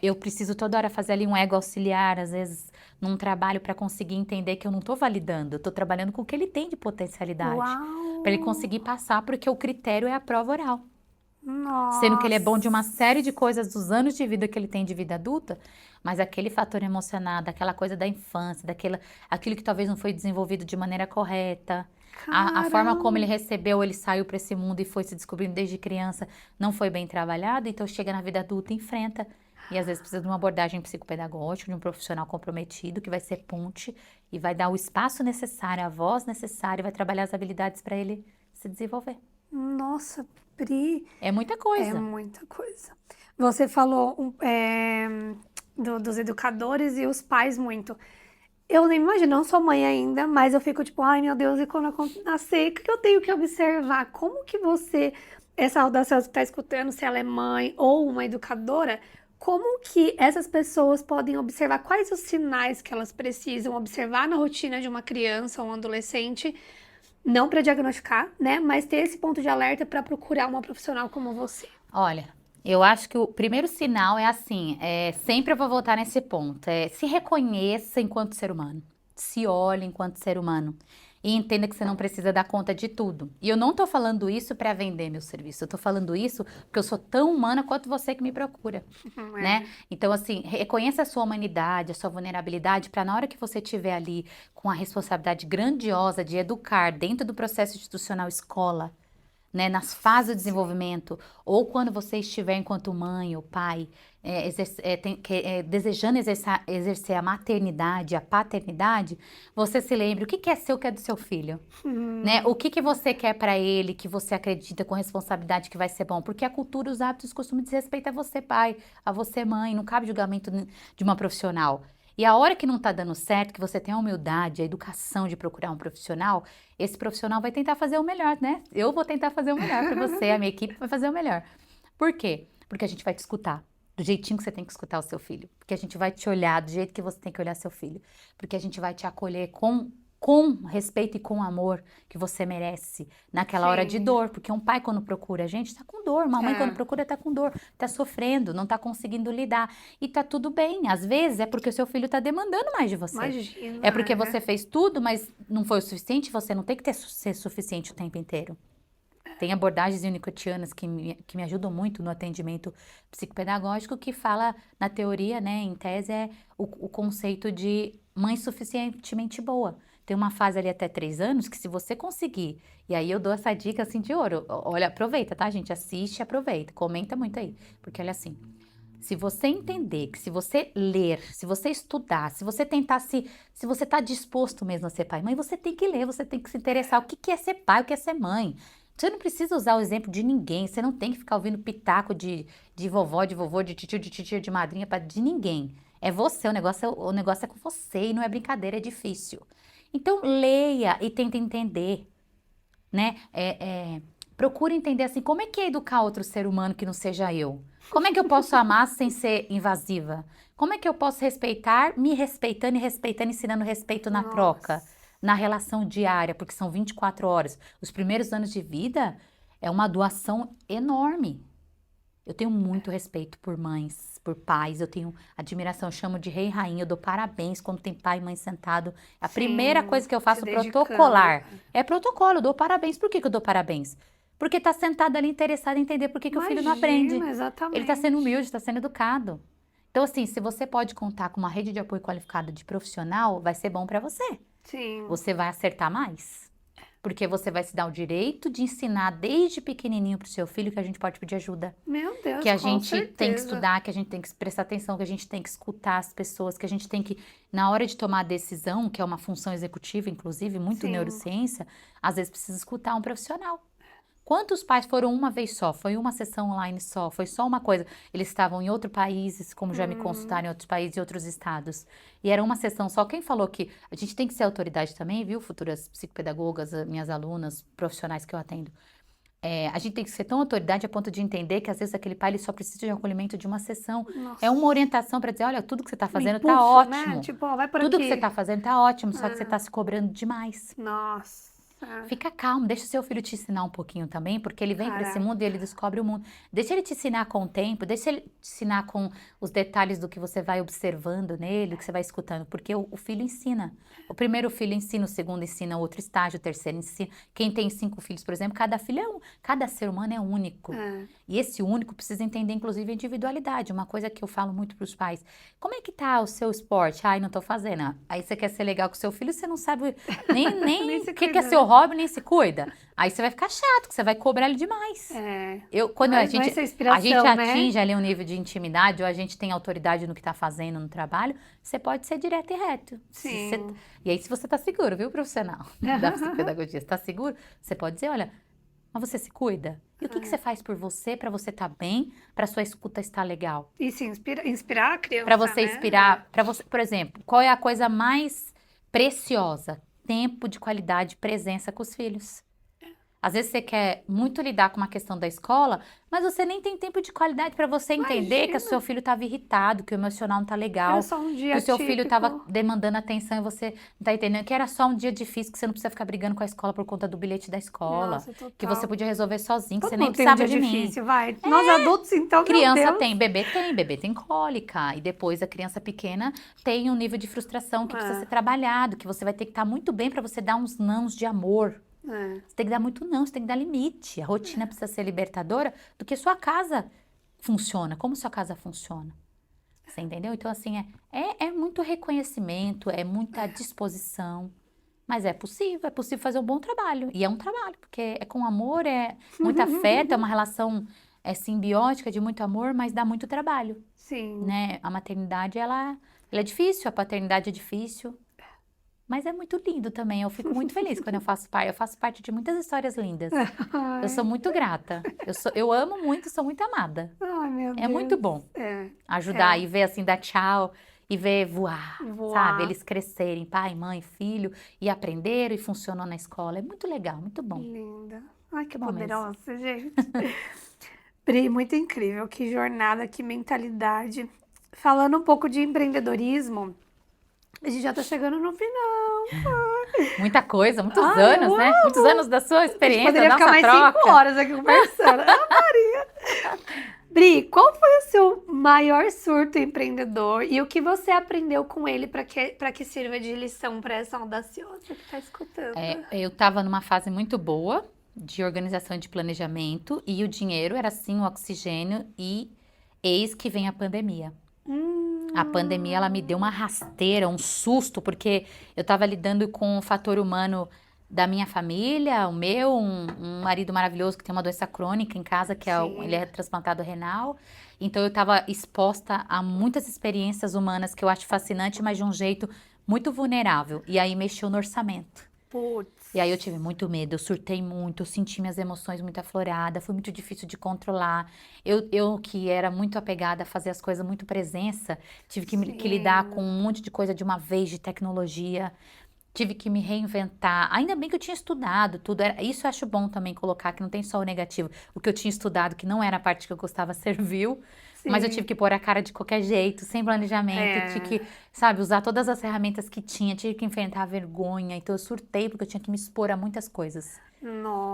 Eu preciso toda hora fazer ali um ego auxiliar, às vezes, num trabalho para conseguir entender que eu não estou validando, eu estou trabalhando com o que ele tem de potencialidade, para ele
Uau.
conseguir passar, porque o critério é a prova oral. Sendo que ele é bom de uma
Nossa.
série de coisas dos anos de vida que ele tem de vida adulta, mas aquele fator emocional, daquela coisa da infância, aquilo que talvez não foi desenvolvido de maneira correta, a forma como ele
Caramba.
recebeu, ele saiu para esse mundo e foi se descobrindo desde criança, não foi bem trabalhado, então chega na vida adulta e enfrenta. E às vezes precisa de uma abordagem psicopedagógica, de um profissional comprometido, que vai ser ponte e vai dar o espaço necessário, a voz necessária, vai trabalhar as habilidades para ele se desenvolver.
Nossa, Pri.
É muita
É
coisa.
muita coisa. Você falou dos educadores e os pais muito. Eu nem imagino, não sou mãe ainda, mas eu fico tipo, ai meu Deus, e quando eu nascer, o que eu tenho que observar? Como que você, essa audaciosa que está escutando, se ela é mãe ou uma educadora, como que essas pessoas podem observar quais os sinais que elas precisam observar na rotina de uma criança ou um adolescente, não para diagnosticar, né, mas ter esse ponto de alerta para procurar uma profissional como você?
Olha, eu acho que o primeiro sinal é assim, sempre eu vou voltar nesse ponto, se reconheça enquanto ser humano, se olhe enquanto ser humano. E entenda que você não precisa dar conta de tudo. E eu não tô falando isso para vender meu serviço. Eu tô falando isso porque eu sou tão humana quanto você que me procura, né? Então, assim, reconheça a sua humanidade, a sua vulnerabilidade, para na hora que você estiver ali com a responsabilidade grandiosa de educar dentro do processo institucional escola, né, nas fases do desenvolvimento, ou quando você estiver enquanto mãe ou pai, desejando exercer a maternidade, a paternidade, você se lembre o que é seu, o que é do seu filho, né? O que você quer para ele, que você acredita com responsabilidade que vai ser bom, porque a cultura, os hábitos, os costumes diz respeito a você pai, a você mãe, não cabe julgamento de uma profissional. E a hora que não tá dando certo, que você tem a humildade, a educação de procurar um profissional, esse profissional vai tentar fazer o melhor, né? Eu vou tentar fazer o melhor para você, a minha equipe vai fazer o melhor. Por quê? Porque a gente vai te escutar, do jeitinho que você tem que escutar o seu filho. Porque a gente vai te olhar do jeito que você tem que olhar seu filho. Porque a gente vai te acolher com respeito e com amor que você merece naquela hora de dor, porque um pai quando procura a gente tá com dor, uma mãe quando procura tá com dor, tá sofrendo, não tá conseguindo lidar e tá tudo bem, às vezes é porque o seu filho tá demandando mais de você,
Imagina,
é porque você fez tudo, mas não foi o suficiente, você não tem que ser suficiente o tempo inteiro. Tem abordagens unicotianas que me ajudam muito no atendimento psicopedagógico, que fala, na teoria, né, em tese, é o conceito de mãe suficientemente boa. Tem uma fase ali até 3 anos que se você conseguir, e aí eu dou essa dica assim de ouro, olha, aproveita, tá, gente? Assiste, aproveita, comenta muito aí, porque olha assim, se você entender que se você ler, se você estudar, se você tentar se você tá disposto mesmo a ser pai e mãe, você tem que ler, você tem que se interessar o que é ser pai, o que é ser mãe. Você não precisa usar o exemplo de ninguém, você não tem que ficar ouvindo pitaco de vovó, de vovô, de tio, de titia, de madrinha, de ninguém. É você, o negócio é com você e não é brincadeira, é difícil. Então, leia e tenta entender, né? Procure entender assim, como é que é educar outro ser humano que não seja eu? Como é que eu posso amar sem ser invasiva? Como é que eu posso respeitar, me respeitando e respeitando, ensinando respeito na troca, na relação diária, porque são 24 horas. Os primeiros anos de vida é uma doação enorme. Eu tenho muito respeito por mães, por pais, eu tenho admiração, eu chamo de rei e rainha, eu dou parabéns quando tem pai e mãe sentado. A primeira coisa que eu faço protocolar é protocolo, eu dou parabéns. Por que eu dou parabéns? Porque tá sentado ali interessado em entender por que o filho não aprende.
Exatamente.
Ele tá sendo humilde, tá sendo educado. Então assim, se você pode contar com uma rede de apoio qualificado de profissional, vai ser bom para você.
Sim.
Você vai acertar mais. Porque você vai se dar o direito de ensinar desde pequenininho pro seu filho que a gente pode pedir ajuda.
Meu Deus,
que a gente
certeza.
tem que estudar, que a gente tem que prestar atenção, que a gente tem que escutar as pessoas, que a gente tem que, na hora de tomar a decisão, que é uma função executiva, inclusive, muito neurociência, às vezes precisa escutar um profissional. Quantos pais foram uma vez só? Foi uma sessão online só? Foi só uma coisa? Eles estavam em outros países, como já me consultaram em outros países e outros estados. E era uma sessão só. Quem falou que a gente tem que ser autoridade também, viu? Futuras psicopedagogas, minhas alunas, profissionais que eu atendo. A gente tem que ser tão autoridade a ponto de entender que às vezes aquele pai ele só precisa de acolhimento de uma sessão.
Nossa.
É uma orientação para dizer, olha, tudo que você está fazendo
impulso,
tá ótimo.
Né? Tipo, ó, vai por
tudo
aqui.
que você está fazendo tá ótimo, só que você está se cobrando demais.
Nossa.
Fica calmo, deixa o seu filho te ensinar um pouquinho também, porque ele vem para esse mundo e ele descobre o mundo. Deixa ele te ensinar com o tempo, deixa ele te ensinar com os detalhes do que você vai observando nele, que você vai escutando, porque o filho ensina. O primeiro filho ensina, o segundo ensina outro estágio, o terceiro ensina. Quem tem 5 filhos, por exemplo, cada filho cada ser humano é único. E esse único precisa entender, inclusive, a individualidade. Uma coisa que eu falo muito para os pais, como é que tá o seu esporte? Ai, não tô fazendo. Aí você quer ser legal com o seu filho, você não sabe nem o que é seu hobby, nem se cuida. Aí você vai ficar chato, que você vai cobrar ele demais. Quando a gente atinge ali um nível de intimidade, ou a gente tem autoridade no que tá fazendo no trabalho, você pode ser direto e reto.
Sim.
E aí, se você tá seguro, viu, profissional da psicopedagogia, você tá seguro, você pode dizer, olha, mas você se cuida? E o que você faz por você, para você estar bem, para sua escuta estar legal?
E se inspirar a criança,
para você inspirar, para você, por exemplo, qual é a coisa mais preciosa? Tempo de qualidade, presença com os filhos. Às vezes você quer muito lidar com uma questão da escola, mas você nem tem tempo de qualidade para você entender que o seu
Imagina.
filho estava irritado, que o emocional não tá
Era
legal,
só um
que
dia
o seu filho estava
típico.
demandando atenção e você não tá entendendo, que era só um dia difícil, que você não precisa ficar brigando com a escola por conta do bilhete da escola,
Nossa,
que você
total.
podia resolver sozinho, que você
Todo
nem
mundo tem um
precisava
dia
de mim.
difícil, vai. Nós adultos, então, meu
Criança
Deus.
bebê tem cólica. E depois a criança pequena tem um nível de frustração que precisa ser
É,
trabalhado, que você vai ter que estar muito bem para você dar uns nãos de amor.
é.
Você tem que dar muito não, você tem que dar limite. A rotina precisa ser libertadora do que sua casa funciona, como sua casa funciona. Você entendeu? Então, assim, é muito reconhecimento, é muita disposição. Mas é possível fazer um bom trabalho. E é um trabalho, porque é com amor, é muito afeto, é uma relação simbiótica de muito amor, mas dá muito trabalho,
Sim.
né? A maternidade, ela é difícil, a paternidade é difícil, mas é muito lindo também. Eu fico muito feliz quando eu faço parte. Eu faço parte de muitas histórias lindas. Eu sou
Ai,
muito grata. Eu amo muito, sou muito amada.
ai, meu
É muito
Deus.
bom
É,
ajudar
é.
e ver assim, dar tchau e ver voar, sabe?
Voar.
Eles crescerem, pai, mãe, filho, e aprenderam e funcionou na escola. É muito legal, muito bom.
Linda. Ai, que
Muito bom mesmo.
poderosa, gente. Pri, muito incrível. Que jornada, que mentalidade. Falando um pouco de empreendedorismo, a gente já tá chegando no final.
Muita coisa, muitos
Ai, eu
anos, né? Muitos
amo.
anos da sua
A gente
experiência, da
poderia ficar
nossa
mais 5
troca.
horas aqui conversando. Ah, Maria. Pri, qual foi o seu maior surto empreendedor e o que você aprendeu com ele para que sirva de lição para essa audaciosa que tá escutando?
Eu estava numa fase muito boa de organização e de planejamento e o dinheiro era sim o oxigênio e eis que vem a pandemia. A pandemia, ela me deu uma rasteira, um susto, porque eu estava lidando com o fator humano da minha família, o meu, um marido maravilhoso que tem uma doença crônica em casa, ele
Sim,
é transplantado renal. Então eu estava exposta a muitas experiências humanas que eu acho fascinante, mas de um jeito muito vulnerável. E aí mexeu no orçamento.
putz,
E aí eu tive muito medo, eu surtei muito, eu senti minhas emoções muito afloradas, foi muito difícil de controlar. Eu que era muito apegada a fazer as coisas muito presença, tive que lidar com
sim,
um monte de coisa de uma vez, de tecnologia, tive que me reinventar. Ainda bem que eu tinha estudado tudo, isso eu acho bom também colocar, que não tem só o negativo. O que eu tinha estudado, que não era a parte que eu gostava, serviu. Mas eu tive
sim,
que pôr a cara de qualquer jeito, sem planejamento, tive
é,
que, sabe, usar todas as ferramentas que tinha, tive que enfrentar a vergonha, então eu surtei porque eu tinha que me expor a muitas coisas.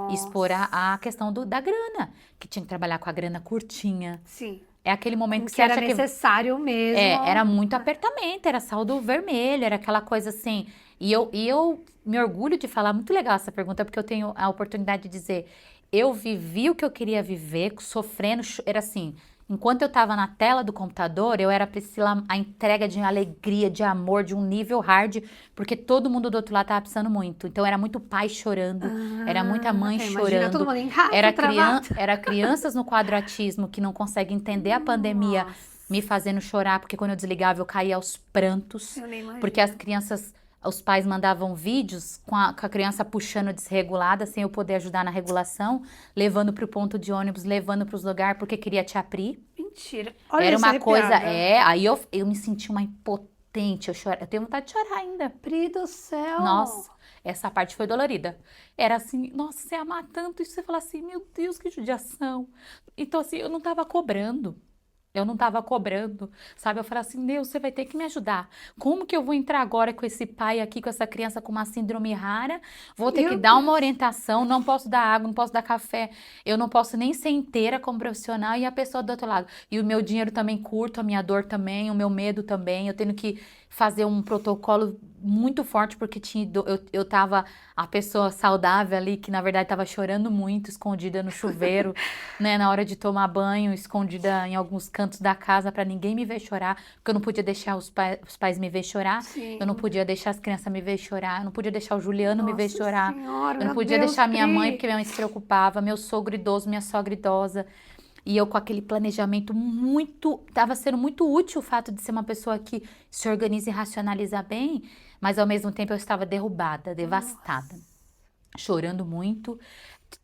Expor
nossa,
a questão da grana, que tinha que trabalhar com a grana curtinha.
sim,
É aquele momento
com o
que
que
você
era
acha que
necessário mesmo,
era muito apertamento, era saldo vermelho, era aquela coisa assim. E eu me orgulho de falar, muito legal essa pergunta, porque eu tenho a oportunidade de dizer, eu vivi o que eu queria viver, sofrendo, era assim, enquanto eu estava na tela do computador, eu era a Priscila, a entrega de alegria, de amor, de um nível hard, porque todo mundo do outro lado estava precisando muito. Então era muito pai chorando, era muita mãe
imagina todo
chorando,
mundo em casa, travado,
era crianças no quadratismo que não conseguem entender a pandemia
nossa,
me fazendo chorar, porque quando eu desligava eu caía aos prantos,
eu nem
porque as
imagino,
crianças, os pais mandavam vídeos com a criança puxando desregulada, sem eu poder ajudar na regulação, levando para o ponto de ônibus, levando para os lugares, porque queria te abrir.
mentira, olha
Era
isso
uma coisa,
arrepiada,
aí eu me senti uma impotente, eu tenho vontade de chorar ainda.
Pri do céu,
Nossa, essa parte foi dolorida. Era assim, nossa, você amar tanto, e você fala assim, meu Deus, que judiação. Então, assim, eu não tava cobrando. Eu não tava cobrando, sabe? Eu falei assim, Deus, você vai ter que me ajudar. Como que eu vou entrar agora com esse pai aqui, com essa criança com uma síndrome rara? Vou ter que
meu
dar uma
Deus,
orientação, não posso dar água, não posso dar café, eu não posso nem ser inteira como profissional e a pessoa do outro lado. E o meu dinheiro também curto, a minha dor também, o meu medo também. Eu tendo que fazer um protocolo muito forte, porque eu tava a pessoa saudável ali, que na verdade tava chorando muito, escondida no chuveiro, né, na hora de tomar banho, escondida em alguns cantos da casa para ninguém me ver chorar, porque eu não podia deixar os pais me ver chorar, eu não
sim,
podia deixar as crianças me ver chorar, eu não podia deixar o Juliano me ver
nossa
chorar,
senhora,
eu não
meu
podia
Deus,
deixar minha mãe, porque
Pri,
minha mãe se preocupava, meu sogro idoso, minha sogra idosa, e eu com aquele planejamento muito, estava sendo muito útil o fato de ser uma pessoa que se organiza e racionaliza bem, mas ao mesmo tempo eu estava derrubada, devastada,
nossa,
chorando muito.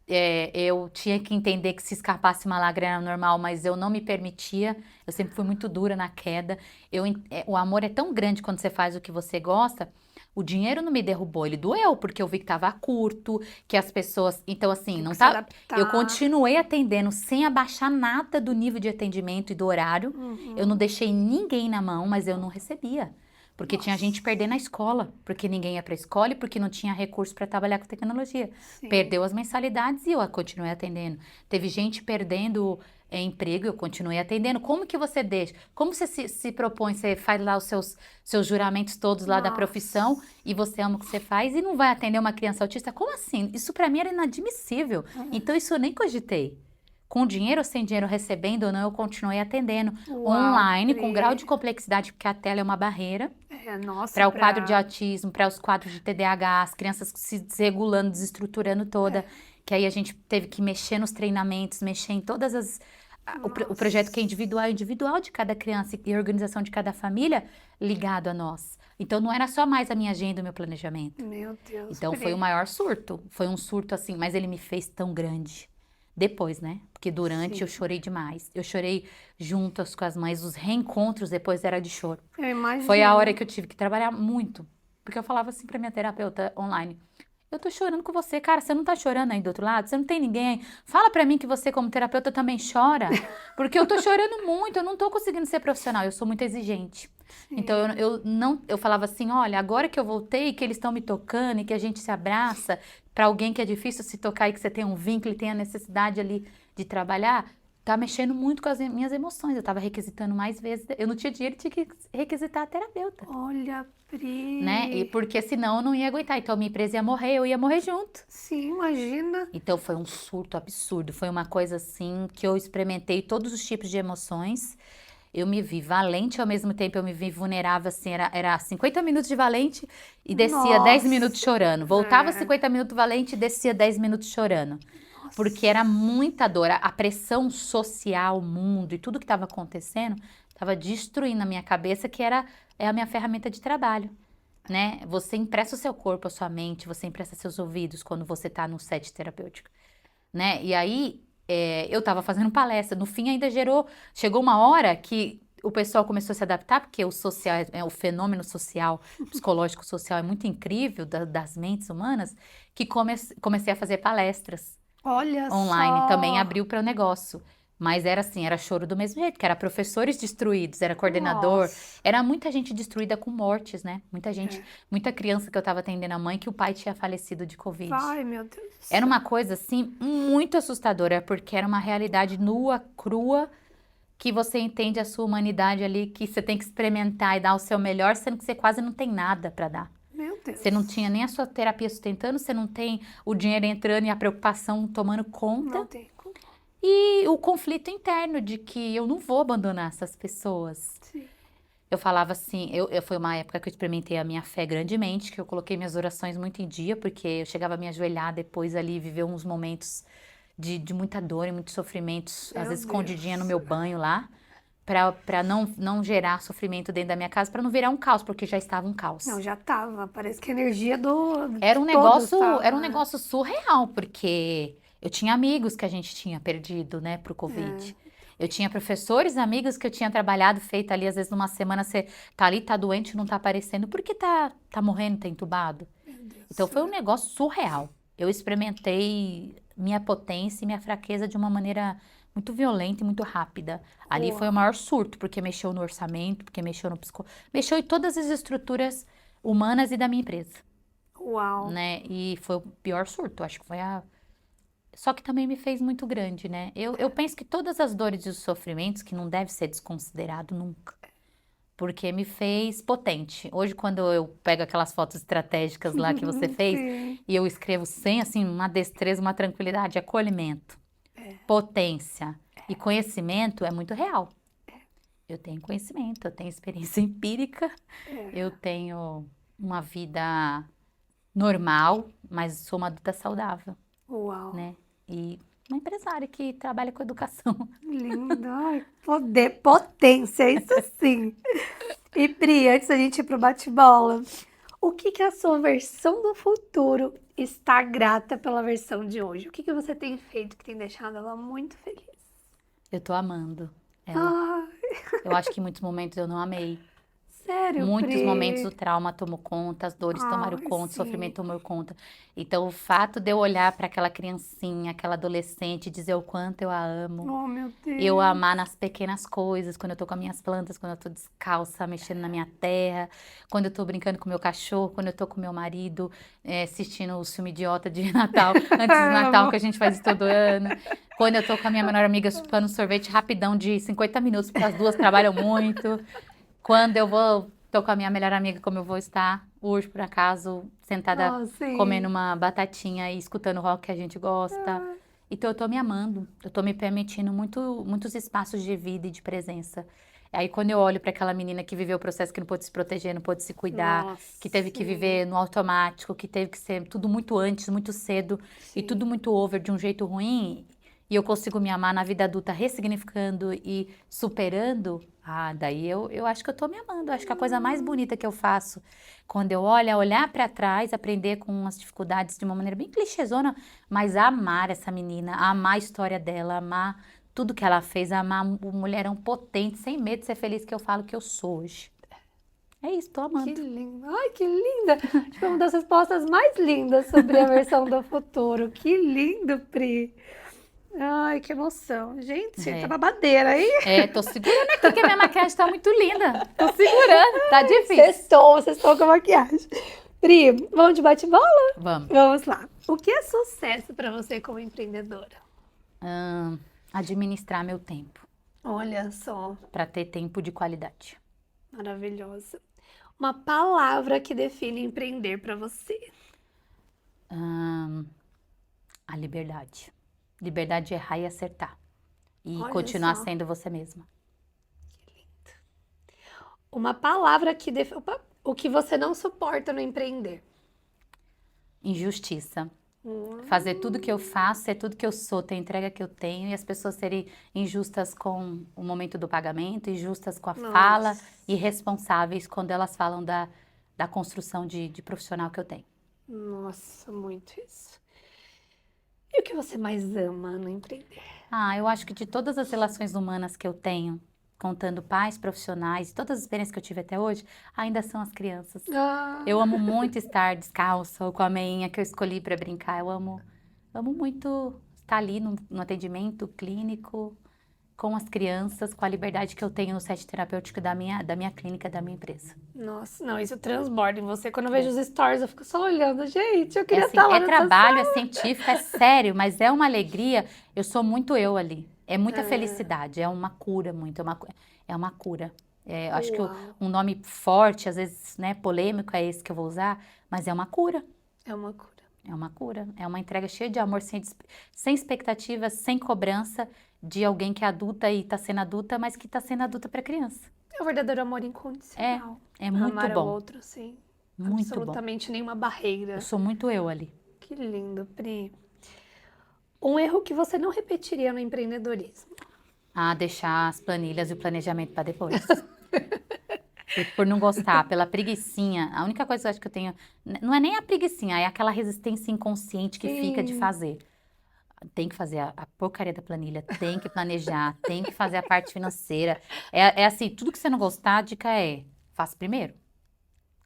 Eu tinha que entender que se escapasse uma lágrima era normal, mas eu não me permitia. Eu sempre fui muito dura na queda. O amor é tão grande quando você faz o que você gosta, O dinheiro não me derrubou, ele doeu, porque eu vi que tava curto, que as pessoas... Então, assim,
Tem
não
que se
tá...
adaptar.
Eu continuei atendendo sem abaixar nada do nível de atendimento e do horário. Eu não deixei ninguém na mão, mas eu não recebia. Porque tinha
Nossa.
gente perdendo a escola, porque ninguém ia para a escola e porque não tinha recurso para trabalhar com tecnologia.
Sim.
Perdeu as mensalidades e eu continuei atendendo. Teve gente perdendo emprego, eu continuei atendendo. Como que você deixa? Como você se propõe? Você faz lá os seus juramentos todos lá da
Nossa.
profissão e você ama o que você faz e não vai atender uma criança autista? Como assim? Isso para mim era inadmissível. Então isso eu nem cogitei. Com dinheiro ou sem dinheiro, recebendo ou não, eu continuei atendendo
Uau,
online, com grau de
Pri.
complexidade, porque a tela é uma barreira
Nossa,
para o quadro de autismo, para os quadros de TDAH, as crianças se desregulando, desestruturando toda, que aí a gente teve que mexer nos treinamentos, mexer em todas as... O projeto que é individual de cada criança e organização de cada família ligado a nós. Então não era só mais a minha agenda, o meu planejamento.
Meu Deus,
Então foi o
Pri.
maior surto, foi um surto assim, mas ele me fez tão grande. Depois, né? Porque durante
Sim.
eu chorei demais. Eu chorei juntas com as mães, os reencontros depois era de choro.
Eu imagino.
Foi a hora que eu tive que trabalhar muito. Porque eu falava assim pra minha terapeuta online: eu tô chorando com você, cara, você não tá chorando aí do outro lado? Você não tem ninguém aí? Fala pra mim que você, como terapeuta, também chora. Porque eu tô chorando muito, eu não tô conseguindo ser profissional, eu sou muito exigente. Então eu falava assim: olha, agora que eu voltei, que eles estão me tocando e que a gente se abraça, pra alguém que é difícil se tocar e que você tem um vínculo e tem a necessidade ali de trabalhar, tá mexendo muito com as minhas emoções. Eu tava requisitando mais vezes. Eu não tinha dinheiro, tinha que requisitar a terapeuta.
Olha, Pri.
Né? E porque senão eu não ia aguentar. Então minha empresa ia morrer, eu ia morrer junto.
Sim, imagina.
Então foi um surto absurdo. Foi uma coisa assim que eu experimentei todos os tipos de emoções. Eu me vi valente, ao mesmo tempo eu me vi vulnerável, assim, era 50 minutos de valente e descia 10 minutos chorando. Voltava 50 minutos valente e descia 10 minutos chorando. Porque era muita dor. A pressão social, o mundo e tudo que estava acontecendo estava destruindo a minha cabeça, que é a minha ferramenta de trabalho. Né? Você empresta o seu corpo, a sua mente, você empresta seus ouvidos quando você está no set terapêutico. Né? E aí, eu estava fazendo palestra, no fim ainda chegou uma hora que o pessoal começou a se adaptar, porque o social, o fenômeno social, psicológico social é muito incrível das mentes humanas, que comecei a fazer palestras
Olha
online, também
só.
abriu para o negócio. Mas era assim, era choro do mesmo jeito, que era professores destruídos, era coordenador,
Nossa.
era muita gente destruída com mortes, né? Muita gente, muita criança que eu tava atendendo a mãe que o pai tinha falecido de Covid.
Ai, meu Deus do
Era
céu.
uma coisa assim muito assustadora, porque era uma realidade nua, crua, que você entende a sua humanidade ali, que você tem que experimentar e dar o seu melhor, sendo que você quase não tem nada para dar.
Meu Deus.
Você não tinha nem a sua terapia sustentando, você não tem o dinheiro entrando e a preocupação tomando conta.
Não tem como.
E o conflito interno de que eu não vou abandonar essas pessoas.
Sim.
Eu falava assim, foi uma época que eu experimentei a minha fé grandemente, que eu coloquei minhas orações muito em dia, porque eu chegava a me ajoelhar depois ali, viver uns momentos de muita dor e muitos sofrimentos,
Meu
às vezes
Deus.
escondidinha no meu banho lá, pra não gerar sofrimento dentro da minha casa, pra não virar um caos, porque já estava um caos.
Não, já tava. Parece que a energia
Era um
de todos tava.
era um negócio surreal, porque eu tinha amigos que a gente tinha perdido, né, pro
É.
Covid. Eu tinha professores, amigos que eu tinha trabalhado, feito ali, às vezes numa semana você tá ali, tá doente, não tá aparecendo, porque tá morrendo, tá entubado.
Meu Deus.
Então foi um negócio surreal. Eu experimentei minha potência e minha fraqueza de uma maneira muito violenta e muito rápida. Ali foi o maior surto, porque mexeu no orçamento, porque mexeu no mexeu em todas as estruturas humanas e da minha empresa.
Uau.
Né? E foi o pior surto, acho que foi Só que também me fez muito grande, né? Eu penso que todas as dores e os sofrimentos, que não deve ser desconsiderado nunca, porque me fez potente. Hoje, quando eu pego aquelas fotos estratégicas lá que você fez,
Sim.
e eu escrevo sem, assim, uma destreza, uma tranquilidade, acolhimento, potência e conhecimento, é muito real. Eu tenho conhecimento, eu tenho experiência empírica, eu tenho uma vida normal, mas sou uma adulta saudável,
Uau.
né? E uma empresária que trabalha com educação.
Lindo. Ai, poder, potência, isso sim. E Pri, antes da gente ir pro bate-bola, o que a sua versão do futuro está grata pela versão de hoje? O que você tem feito que tem deixado ela muito feliz?
Eu tô amando ela.
Ai,
Eu acho que em muitos momentos eu não amei.
Sério,
Muitos momentos
Pri?
o trauma tomou conta, as dores tomaram
Ai,
conta, o
sim.
sofrimento tomou conta. Então, o fato de eu olhar para aquela criancinha, aquela adolescente, e dizer o quanto eu a amo,
Oh, meu
eu
Deus.
amar nas pequenas coisas, quando eu tô com as minhas plantas, quando eu tô descalça, mexendo na minha terra, quando eu tô brincando com o meu cachorro, quando eu tô com meu marido, assistindo o filme idiota de Natal, antes do Natal, que
Amo.
a gente faz isso todo ano. Quando eu tô com a minha melhor amiga chupando um sorvete rapidão de 50 minutos, porque as duas trabalham muito. Quando eu tô com a minha melhor amiga, como eu vou estar hoje, por acaso, sentada
Oh,
comendo
sim.
uma batatinha e escutando o rock que a gente gosta. Então eu tô me amando, eu tô me permitindo muitos espaços de vida e de presença. Aí quando eu olho para aquela menina que viveu o processo que não pôde se proteger, não pôde se cuidar, que
Nossa,
teve que
sim.
viver no automático, que teve que ser tudo muito antes, muito cedo e tudo
Sim.
muito over de um jeito ruim, e eu consigo me amar na vida adulta, ressignificando e superando, daí eu acho que eu tô me amando. Eu acho que a coisa mais bonita que eu faço quando eu olhar para trás, aprender com as dificuldades de uma maneira bem clichêzona, mas amar essa menina, amar a história dela, amar tudo que ela fez, amar o mulherão potente, sem medo de ser feliz que eu falo que eu sou hoje. É isso, tô
Que
amando.
linda. Ai, que linda. Acho que foi uma das respostas mais lindas sobre a versão do futuro. Que lindo, Pri. Ai, que emoção. Gente, tá
É,
babadeira, hein?
tô segurando aqui que a minha maquiagem tá muito linda. Tô segurando, tá difícil.
Sextou com a maquiagem. Pri, vamos de bate-bola?
Vamos.
Vamos lá. O que é sucesso para você como empreendedora?
Administrar meu tempo,
Olha só,
para ter tempo de qualidade.
maravilhosa. Uma palavra que define empreender para você.
Ahn, a liberdade. Liberdade de errar e acertar. E
Olha
continuar
só.
sendo você mesma.
Uma palavra que define. O que você não suporta no empreender.
Injustiça.
Hum,
Fazer tudo que eu faço, ser tudo que eu sou, ter a entrega que eu tenho e as pessoas serem injustas com o momento do pagamento, injustas com a fala,
nossa,
irresponsáveis quando elas falam da construção de profissional que eu tenho.
nossa, muito isso. E o que você mais ama no empreender?
Eu acho que de todas as relações humanas que eu tenho, contando pais, profissionais, todas as experiências que eu tive até hoje, ainda são as crianças. Eu
Ah,
amo muito estar descalça ou com a meinha que eu escolhi para brincar. Eu amo muito estar ali no atendimento clínico, com as crianças, com a liberdade que eu tenho no set terapêutico da minha clínica, da minha empresa.
nossa, não, isso transborda em você. Quando eu vejo
É.
os stories, eu fico só olhando. Gente, eu
É
queria
assim,
estar lá
é
nessa
trabalho, é
sala.
científico, é sério, mas é uma alegria. Eu sou muito eu ali. É muita
Ah,
felicidade, é uma cura muito, é uma cura. Eu acho que
uau,
um nome forte, às vezes, né, polêmico é esse que eu vou usar, mas é uma cura.
é uma cura.
É uma cura, é uma entrega cheia de amor, sem expectativas, sem cobrança de alguém que é adulta e está sendo adulta, mas que está sendo adulta para criança.
É o verdadeiro amor
É,
incondicional.
é muito
Amar ao
bom,
outro sem
muito bom.
absolutamente nenhuma
Eu
barreira.
sou muito eu ali.
Que lindo, Pri. Um erro que você não repetiria no empreendedorismo.
Deixar as planilhas e o planejamento para depois. Por não gostar, pela preguicinha. A única coisa que eu acho que eu tenho, não é nem a preguicinha, é aquela resistência inconsciente que fica de
Sim.
fazer. Tem que fazer a porcaria da planilha, tem que planejar, tem que fazer a parte financeira. É assim, tudo que você não gostar, a dica faça primeiro.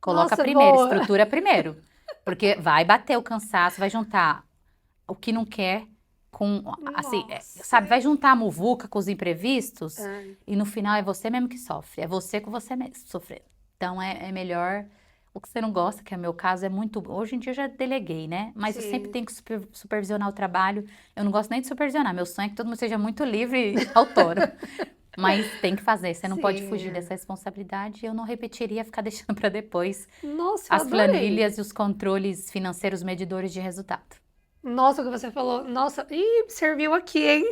Coloca
Nossa,
primeiro,
boa.
estrutura primeiro. Porque vai bater o cansaço, vai juntar o que não quer com, assim,
Nossa.
sabe, vai juntar a muvuca com os imprevistos
Ai,
e no final é você mesmo que sofre, é você com você mesmo sofrendo. Então é melhor o que você não gosta, que é o meu caso, é muito. Hoje em dia eu já deleguei, né? Mas eu sempre
sim.
tenho que supervisionar o trabalho. Eu não gosto nem de supervisionar, meu sonho é que todo mundo seja muito livre e autônomo. Mas tem que fazer, você não pode fugir
Sim.
dessa responsabilidade. Eu não repetiria ficar deixando para depois
Nossa, eu
as
adorei.
planilhas e os controles financeiros medidores de resultado.
Nossa, o que você falou. Nossa, ih, serviu aqui, hein?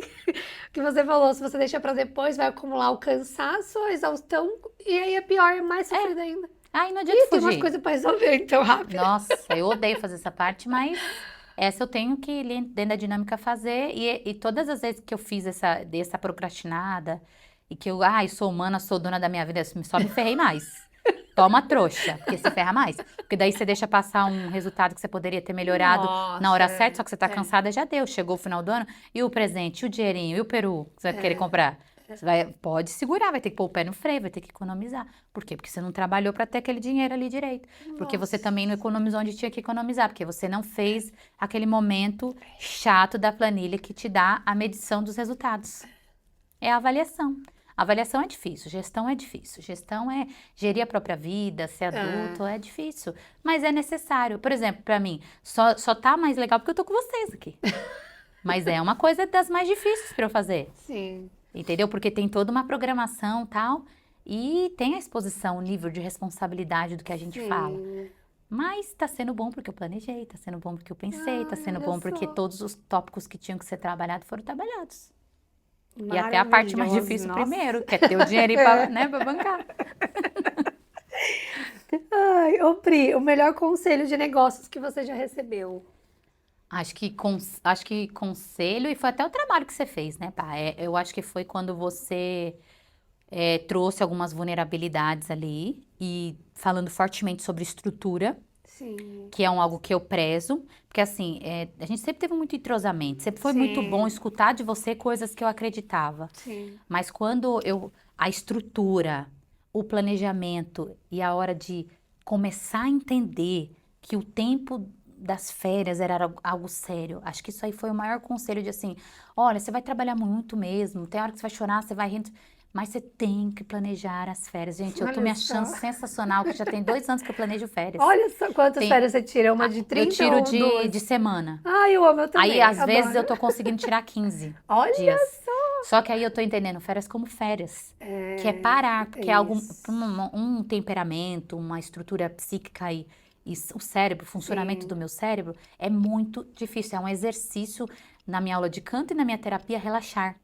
O que você falou, se você deixar pra depois, vai acumular o cansaço, a exaustão, e aí é pior, é mais sofrido ainda.
Aí não adianta
Ih, tem umas
fugir.
coisas pra resolver, então, rápido.
Nossa, eu odeio fazer essa parte, mas essa eu tenho que, dentro da dinâmica, fazer. E todas as vezes que eu fiz dessa procrastinada, e que eu sou humana, sou dona da minha vida, eu só me ferrei mais. Toma trouxa, porque você ferra mais. Porque daí você deixa passar um resultado que você poderia ter melhorado na
Nossa,
hora certa, só que você tá
é,
cansada, já deu. Chegou o final do ano, e o presente, e o dinheirinho, e o peru que você vai querer
é,
comprar. Pode segurar, vai ter que pôr o pé no freio, vai ter que economizar. Por quê? Porque você não trabalhou para ter aquele dinheiro ali direito. Porque você também não economizou onde tinha que economizar. Porque você não fez aquele momento chato da planilha que te dá a medição dos resultados. É a avaliação. Avaliação é difícil, gestão é difícil. Gestão é gerir a própria vida, ser adulto, é difícil. Mas é necessário. Por exemplo, para mim, só tá mais legal porque eu tô com vocês aqui. Mas é uma coisa das mais difíceis para eu fazer.
Sim.
Entendeu? Porque tem toda uma programação e tal. E tem a exposição, o nível de responsabilidade do que a gente fala. Mas tá sendo bom porque eu planejei, tá sendo bom porque eu pensei, tá sendo bom porque todos os tópicos que tinham que ser trabalhados foram trabalhados. E até a parte mais difícil primeiro, que é ter o dinheirinho pra bancar.
Ai, ô Pri, o melhor conselho de negócios que você já recebeu?
Acho que conselho, e foi até o trabalho que você fez, né, pá? Eu acho que foi quando você trouxe algumas vulnerabilidades ali, e falando fortemente sobre estrutura,
Sim.
que é algo que eu prezo, porque assim, a gente sempre teve muito entrosamento, sempre foi muito bom escutar de você coisas que eu acreditava.
Sim.
Mas quando a estrutura, o planejamento e a hora de começar a entender que o tempo das férias era algo sério, acho que isso aí foi o maior conselho de assim, olha, você vai trabalhar muito mesmo, tem hora que você vai chorar, você vai rindo, mas você tem que planejar as férias. Gente, eu tô me achando sensacional, que já tem 2 anos que eu planejo férias.
Olha só quantas férias você tira, uma de 30
Eu tiro
ou duas?
de semana.
Ai, eu amo, eu também.
Aí, às vezes, eu tô conseguindo tirar 15
Olha
dias.
só!
Só que aí eu tô entendendo férias como férias. Que é parar, porque é algo, um temperamento, uma estrutura psíquica e o cérebro, o funcionamento do meu cérebro é muito difícil. É um exercício na minha aula de canto e na minha terapia relaxar.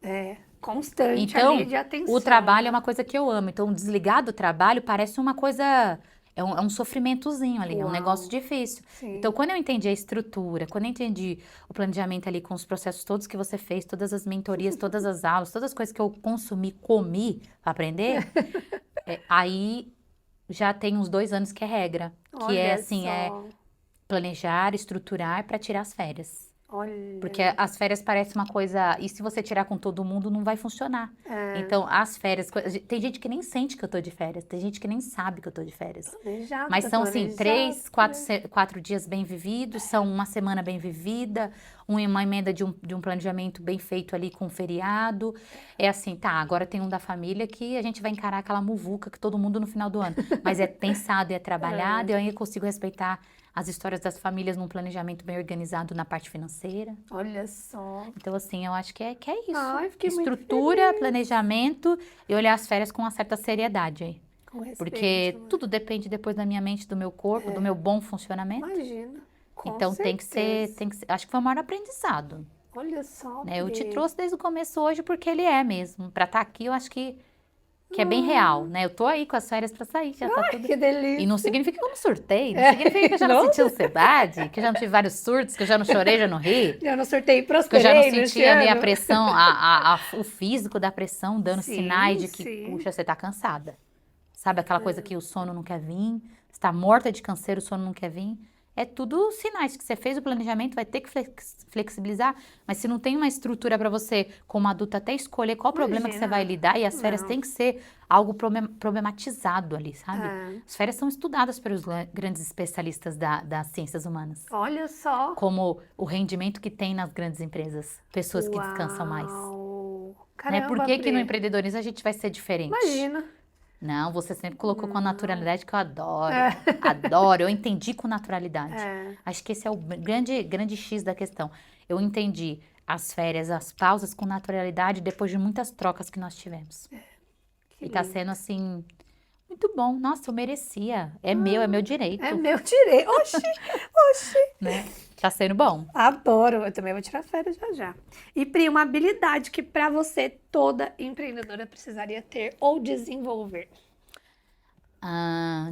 Constante
Então,
ali de atenção.
o trabalho é uma coisa que eu amo. Então, desligar do trabalho parece uma coisa... É um sofrimentozinho ali, é um negócio difícil.
Sim.
Então, quando eu entendi a estrutura, quando eu entendi o planejamento ali com os processos todos que você fez, todas as mentorias, todas as aulas, todas as coisas que eu comi para aprender, aí já tem uns 2 anos que é regra. Que
Olha
é assim,
só.
planejar, estruturar para tirar as férias.
Olha.
Porque as férias parecem uma coisa... E se você tirar com todo mundo, não vai funcionar. Então, as férias... Tem gente que nem sente que eu tô de férias. Tem gente que nem sabe que eu tô de férias. Mas são, assim, 3, 4 dias bem vividos. São uma semana bem vivida. Uma emenda de um planejamento bem feito ali com feriado. É assim, tá, agora tem um da família que a gente vai encarar aquela muvuca que todo mundo no final do ano. Mas é pensado e é trabalhado. E aí eu consigo respeitar as histórias das famílias num planejamento bem organizado na parte financeira.
Olha só.
Então, assim, eu acho que é isso.
Ai, fiquei muito
Estrutura,
feliz.
planejamento e olhar as férias com uma certa seriedade aí.
Com respeito,
Porque
né?
tudo depende depois da minha mente, do meu corpo, do meu bom funcionamento.
Imagina.
Então, tem que ser, acho que foi o maior aprendizado.
Olha só.
Né? Eu te
Pri.
trouxe desde o começo hoje porque ele é mesmo. Pra estar aqui, eu acho que é bem real, né? Eu tô aí com as férias pra sair, já tá tudo...
Que delícia.
E não significa que eu não surtei, não significa que eu já não senti ansiedade, que eu já não tive vários surtos, que eu já não chorei, já não ri.
Eu não sorteio e
Que eu
prosperei
já não
nesse
senti ali a
ano.
pressão, o físico da pressão, dando
Sim,
sinais de que,
sim.
puxa, você tá cansada. Sabe aquela coisa que o sono não quer vir, você tá morta de canseiro, o sono não quer vir. É tudo sinais que você fez o planejamento, vai ter que flexibilizar, mas se não tem uma estrutura para você, como adulta, até escolher qual problema que você vai lidar, e as férias têm que ser algo problematizado ali, sabe? As férias são estudadas pelos grandes especialistas das ciências humanas.
Olha só.
Como o rendimento que tem nas grandes empresas, pessoas que descansam mais.
Caramba,
Né? Por que
Pri.
no empreendedorismo a gente vai ser diferente?
Imagina.
Não, você sempre colocou com a naturalidade que eu adoro. Adoro, eu entendi com naturalidade. Acho que esse é o grande X da questão. Eu entendi as férias, as pausas com naturalidade depois de muitas trocas que nós tivemos. E tá sendo assim, muito bom. Nossa, eu merecia. É meu direito.
É meu direito. Oxi.
Né? Tá sendo bom.
Adoro. Eu também vou tirar férias já. E Pri, uma habilidade que pra você toda empreendedora precisaria ter ou desenvolver?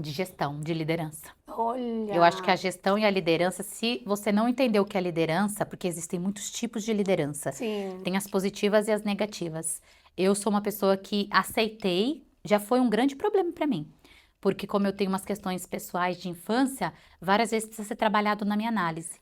De gestão, de liderança.
Olha.
Eu acho que a gestão e a liderança, se você não entender o que é liderança, porque existem muitos tipos de liderança.
Sim.
Tem as positivas e as negativas. Eu sou uma pessoa que aceitei, já foi um grande problema para mim. Porque como eu tenho umas questões pessoais de infância, várias vezes precisa ser trabalhado na minha análise.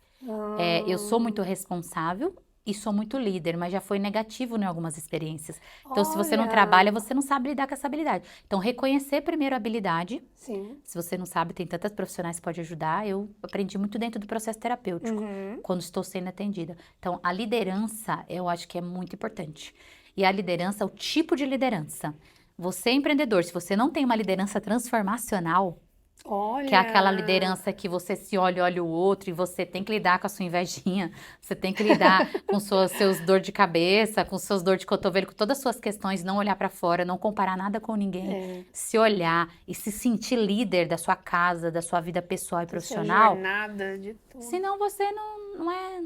Eu sou muito responsável e sou muito líder, mas já foi negativo em algumas experiências. Então, se você não
Olha,
trabalha, você não sabe lidar com essa habilidade. Então, reconhecer primeiro a habilidade.
sim.
Se você não sabe, tem tantas profissionais que podem ajudar. Eu aprendi muito dentro do processo terapêutico,
Uhum.
quando estou sendo atendida. Então, a liderança, eu acho que é muito importante. E a liderança, o tipo de liderança. Você é empreendedor, se você não tem uma liderança transformacional, que é aquela
Olha,
liderança que você se olha, olha o outro e você tem que lidar com a sua invejinha, você tem que lidar com seus dor de cabeça, com seus dor de cotovelo, com todas as suas questões, não olhar pra fora, não comparar nada com ninguém,
é,
se olhar e se sentir líder da sua casa, da sua vida pessoal e
da sua
profissional,
jornada de tudo.
senão você não é.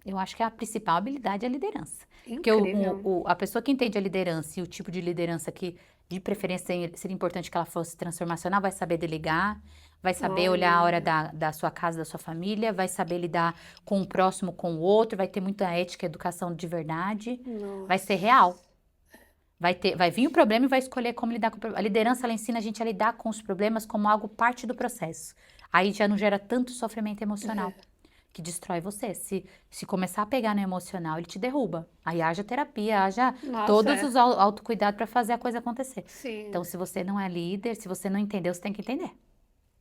Eu acho que a principal habilidade é a liderança. Porque
Incrível.
a pessoa que entende a liderança e o tipo de liderança que, de preferência, seria importante que ela fosse transformacional, vai saber delegar, vai saber olhar a hora
Olha,
da sua casa, da sua família, vai saber lidar com o próximo, com o outro, vai ter muita ética, educação de verdade, vai ser
nossa.
real. Vai vir o problema e vai escolher como lidar com o problema. A liderança, ela ensina a gente a lidar com os problemas como algo parte do processo. Aí já não gera tanto sofrimento emocional que destrói você. Se começar a pegar no emocional, ele te derruba. Aí haja terapia, haja
Nossa,
todos os autocuidados para fazer a coisa acontecer.
sim.
Então, se você não é líder, se você não entendeu, você tem que entender.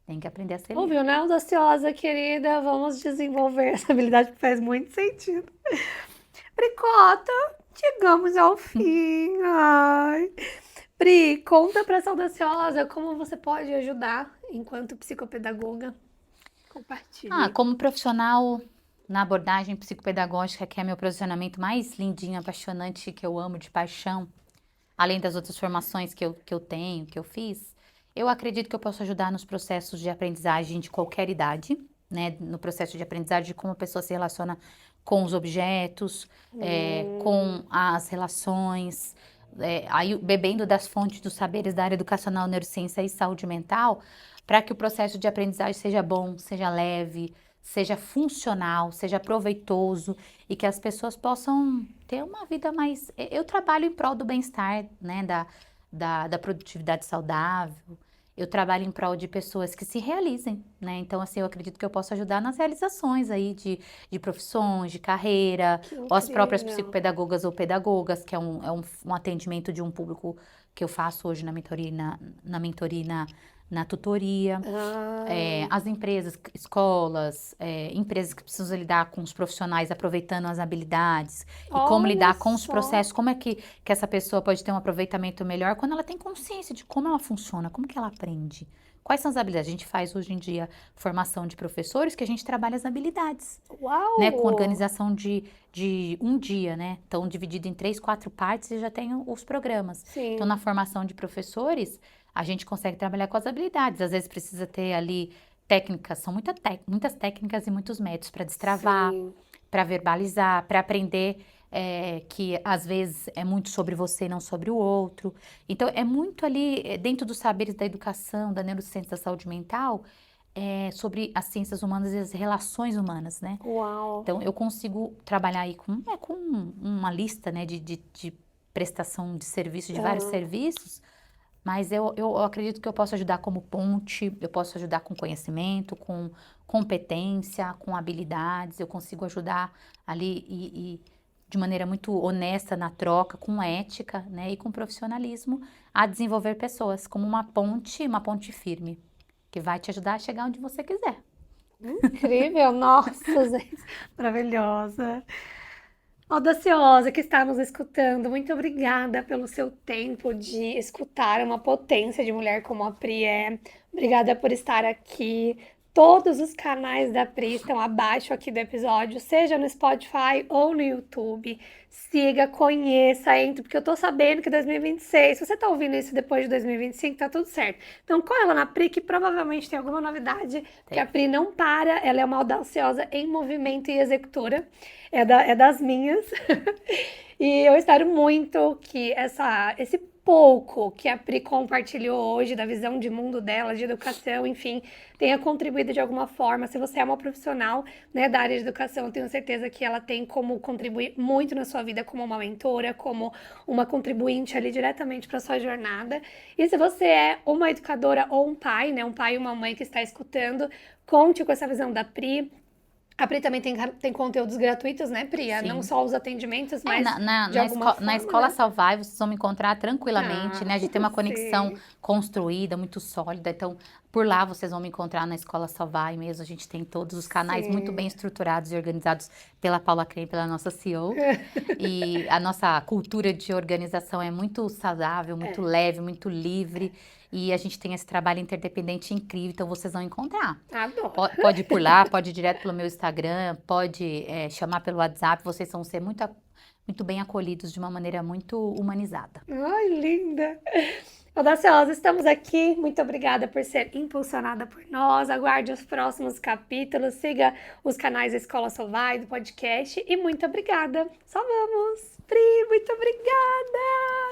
Tem que aprender a ser líder.
Ouviu, né, audaciosa, querida? Vamos desenvolver essa habilidade que faz muito sentido. Bricota, chegamos ao fim. Ai. Pri, conta pra essa audaciosa como você pode ajudar enquanto psicopedagoga. Compartilhe.
Como profissional na abordagem psicopedagógica, que é meu posicionamento mais lindinho, apaixonante, que eu amo de paixão, além das outras formações que eu tenho, que eu fiz, eu acredito que eu posso ajudar nos processos de aprendizagem de qualquer idade, né? No processo de aprendizagem, de como a pessoa se relaciona com os objetos, com as relações, aí bebendo das fontes dos saberes da área educacional, neurociência e saúde mental, para que o processo de aprendizagem seja bom, seja leve, seja funcional, seja proveitoso e que as pessoas possam ter uma vida mais. Eu trabalho em prol do bem-estar, né, da produtividade saudável. Eu trabalho em prol de pessoas que se realizem, né? Então, assim, eu acredito que eu posso ajudar nas realizações aí de profissões, de carreira,
Que
ou as próprias
incrível.
psicopedagogas ou pedagogas, que é um atendimento de um público que eu faço hoje na mentoria, na mentoria, na tutoria.
Ah,
As empresas, escolas, empresas que precisam lidar com os profissionais aproveitando as habilidades e como
olha
lidar com os
só.
processos, como é que essa pessoa pode ter um aproveitamento melhor quando ela tem consciência de como ela funciona, como que ela aprende. Quais são as habilidades? A gente faz hoje em dia formação de professores que a gente trabalha as habilidades, né? Com
Uau!
organização de um dia, né? Então, dividido em 3, 4 partes e já tem os programas. Então,
Sim,
na formação de professores, a gente consegue trabalhar com as habilidades. Às vezes precisa ter ali técnicas, são muitas técnicas e muitos métodos para destravar,
sim.
para verbalizar, para aprender que às vezes é muito sobre você e não sobre o outro. Então, é muito ali dentro dos saberes da educação, da neurociência, da saúde mental, sobre as ciências humanas e as relações humanas, né?
Uau!
Então, eu consigo trabalhar aí com uma lista, né, de prestação de serviço, de vários
Ah,
serviços, mas eu acredito que eu posso ajudar como ponte, eu posso ajudar com conhecimento, com competência, com habilidades, eu consigo ajudar ali e de maneira muito honesta na troca, com ética, né, e com profissionalismo, a desenvolver pessoas como uma ponte firme, que vai te ajudar a chegar onde você quiser.
incrível! Nossa, gente, maravilhosa. Audaciosa que está nos escutando, muito obrigada pelo seu tempo de escutar uma potência de mulher como a Pri é. Obrigada por estar aqui. Todos os canais da Pri estão abaixo aqui do episódio, seja no Spotify ou no YouTube. Siga, conheça, entre, porque eu tô sabendo que 2026, se você tá ouvindo isso depois de 2025, tá tudo certo. Então, corre lá na Pri, que provavelmente tem alguma novidade, porque a
Tem.
Pri não para, ela é uma audaciosa em movimento e executora é das minhas. E eu espero muito que esse pouco que a Pri compartilhou hoje da visão de mundo dela, de educação, enfim, tenha contribuído de alguma forma. Se você é uma profissional, né, da área de educação, eu tenho certeza que ela tem como contribuir muito na sua vida como uma mentora, como uma contribuinte ali diretamente para sua jornada. E se você é uma educadora ou um pai, né, um pai e uma mãe que está escutando, conte com essa visão da Pri. A Pri também tem conteúdos gratuitos, né, Pri? Não
Sim.
só os atendimentos, mas de
Na,
alguma
na
forma,
escola
né?
Salvai, vocês vão me encontrar tranquilamente, né? A gente tem uma conexão
Sim.
construída, muito sólida. Então, por lá vocês vão me encontrar na escola Salvai mesmo. A gente tem todos os canais muito bem
Sim.
estruturados e organizados pela Paula Crane, pela nossa CEO. E a nossa cultura de organização é muito saudável, muito leve, muito livre. E a gente tem esse trabalho interdependente incrível, então vocês vão encontrar.
Adoro.
Pode ir por lá, pode ir direto pelo meu Instagram, pode chamar pelo WhatsApp. Vocês vão ser muito bem acolhidos de uma maneira muito humanizada.
Ai, linda! Audaciosa, estamos aqui. Muito obrigada por ser impulsionada por nós. Aguarde os próximos capítulos. Siga os canais da Escola Sovai, do podcast. E muito obrigada. Só vamos! Pri, muito obrigada!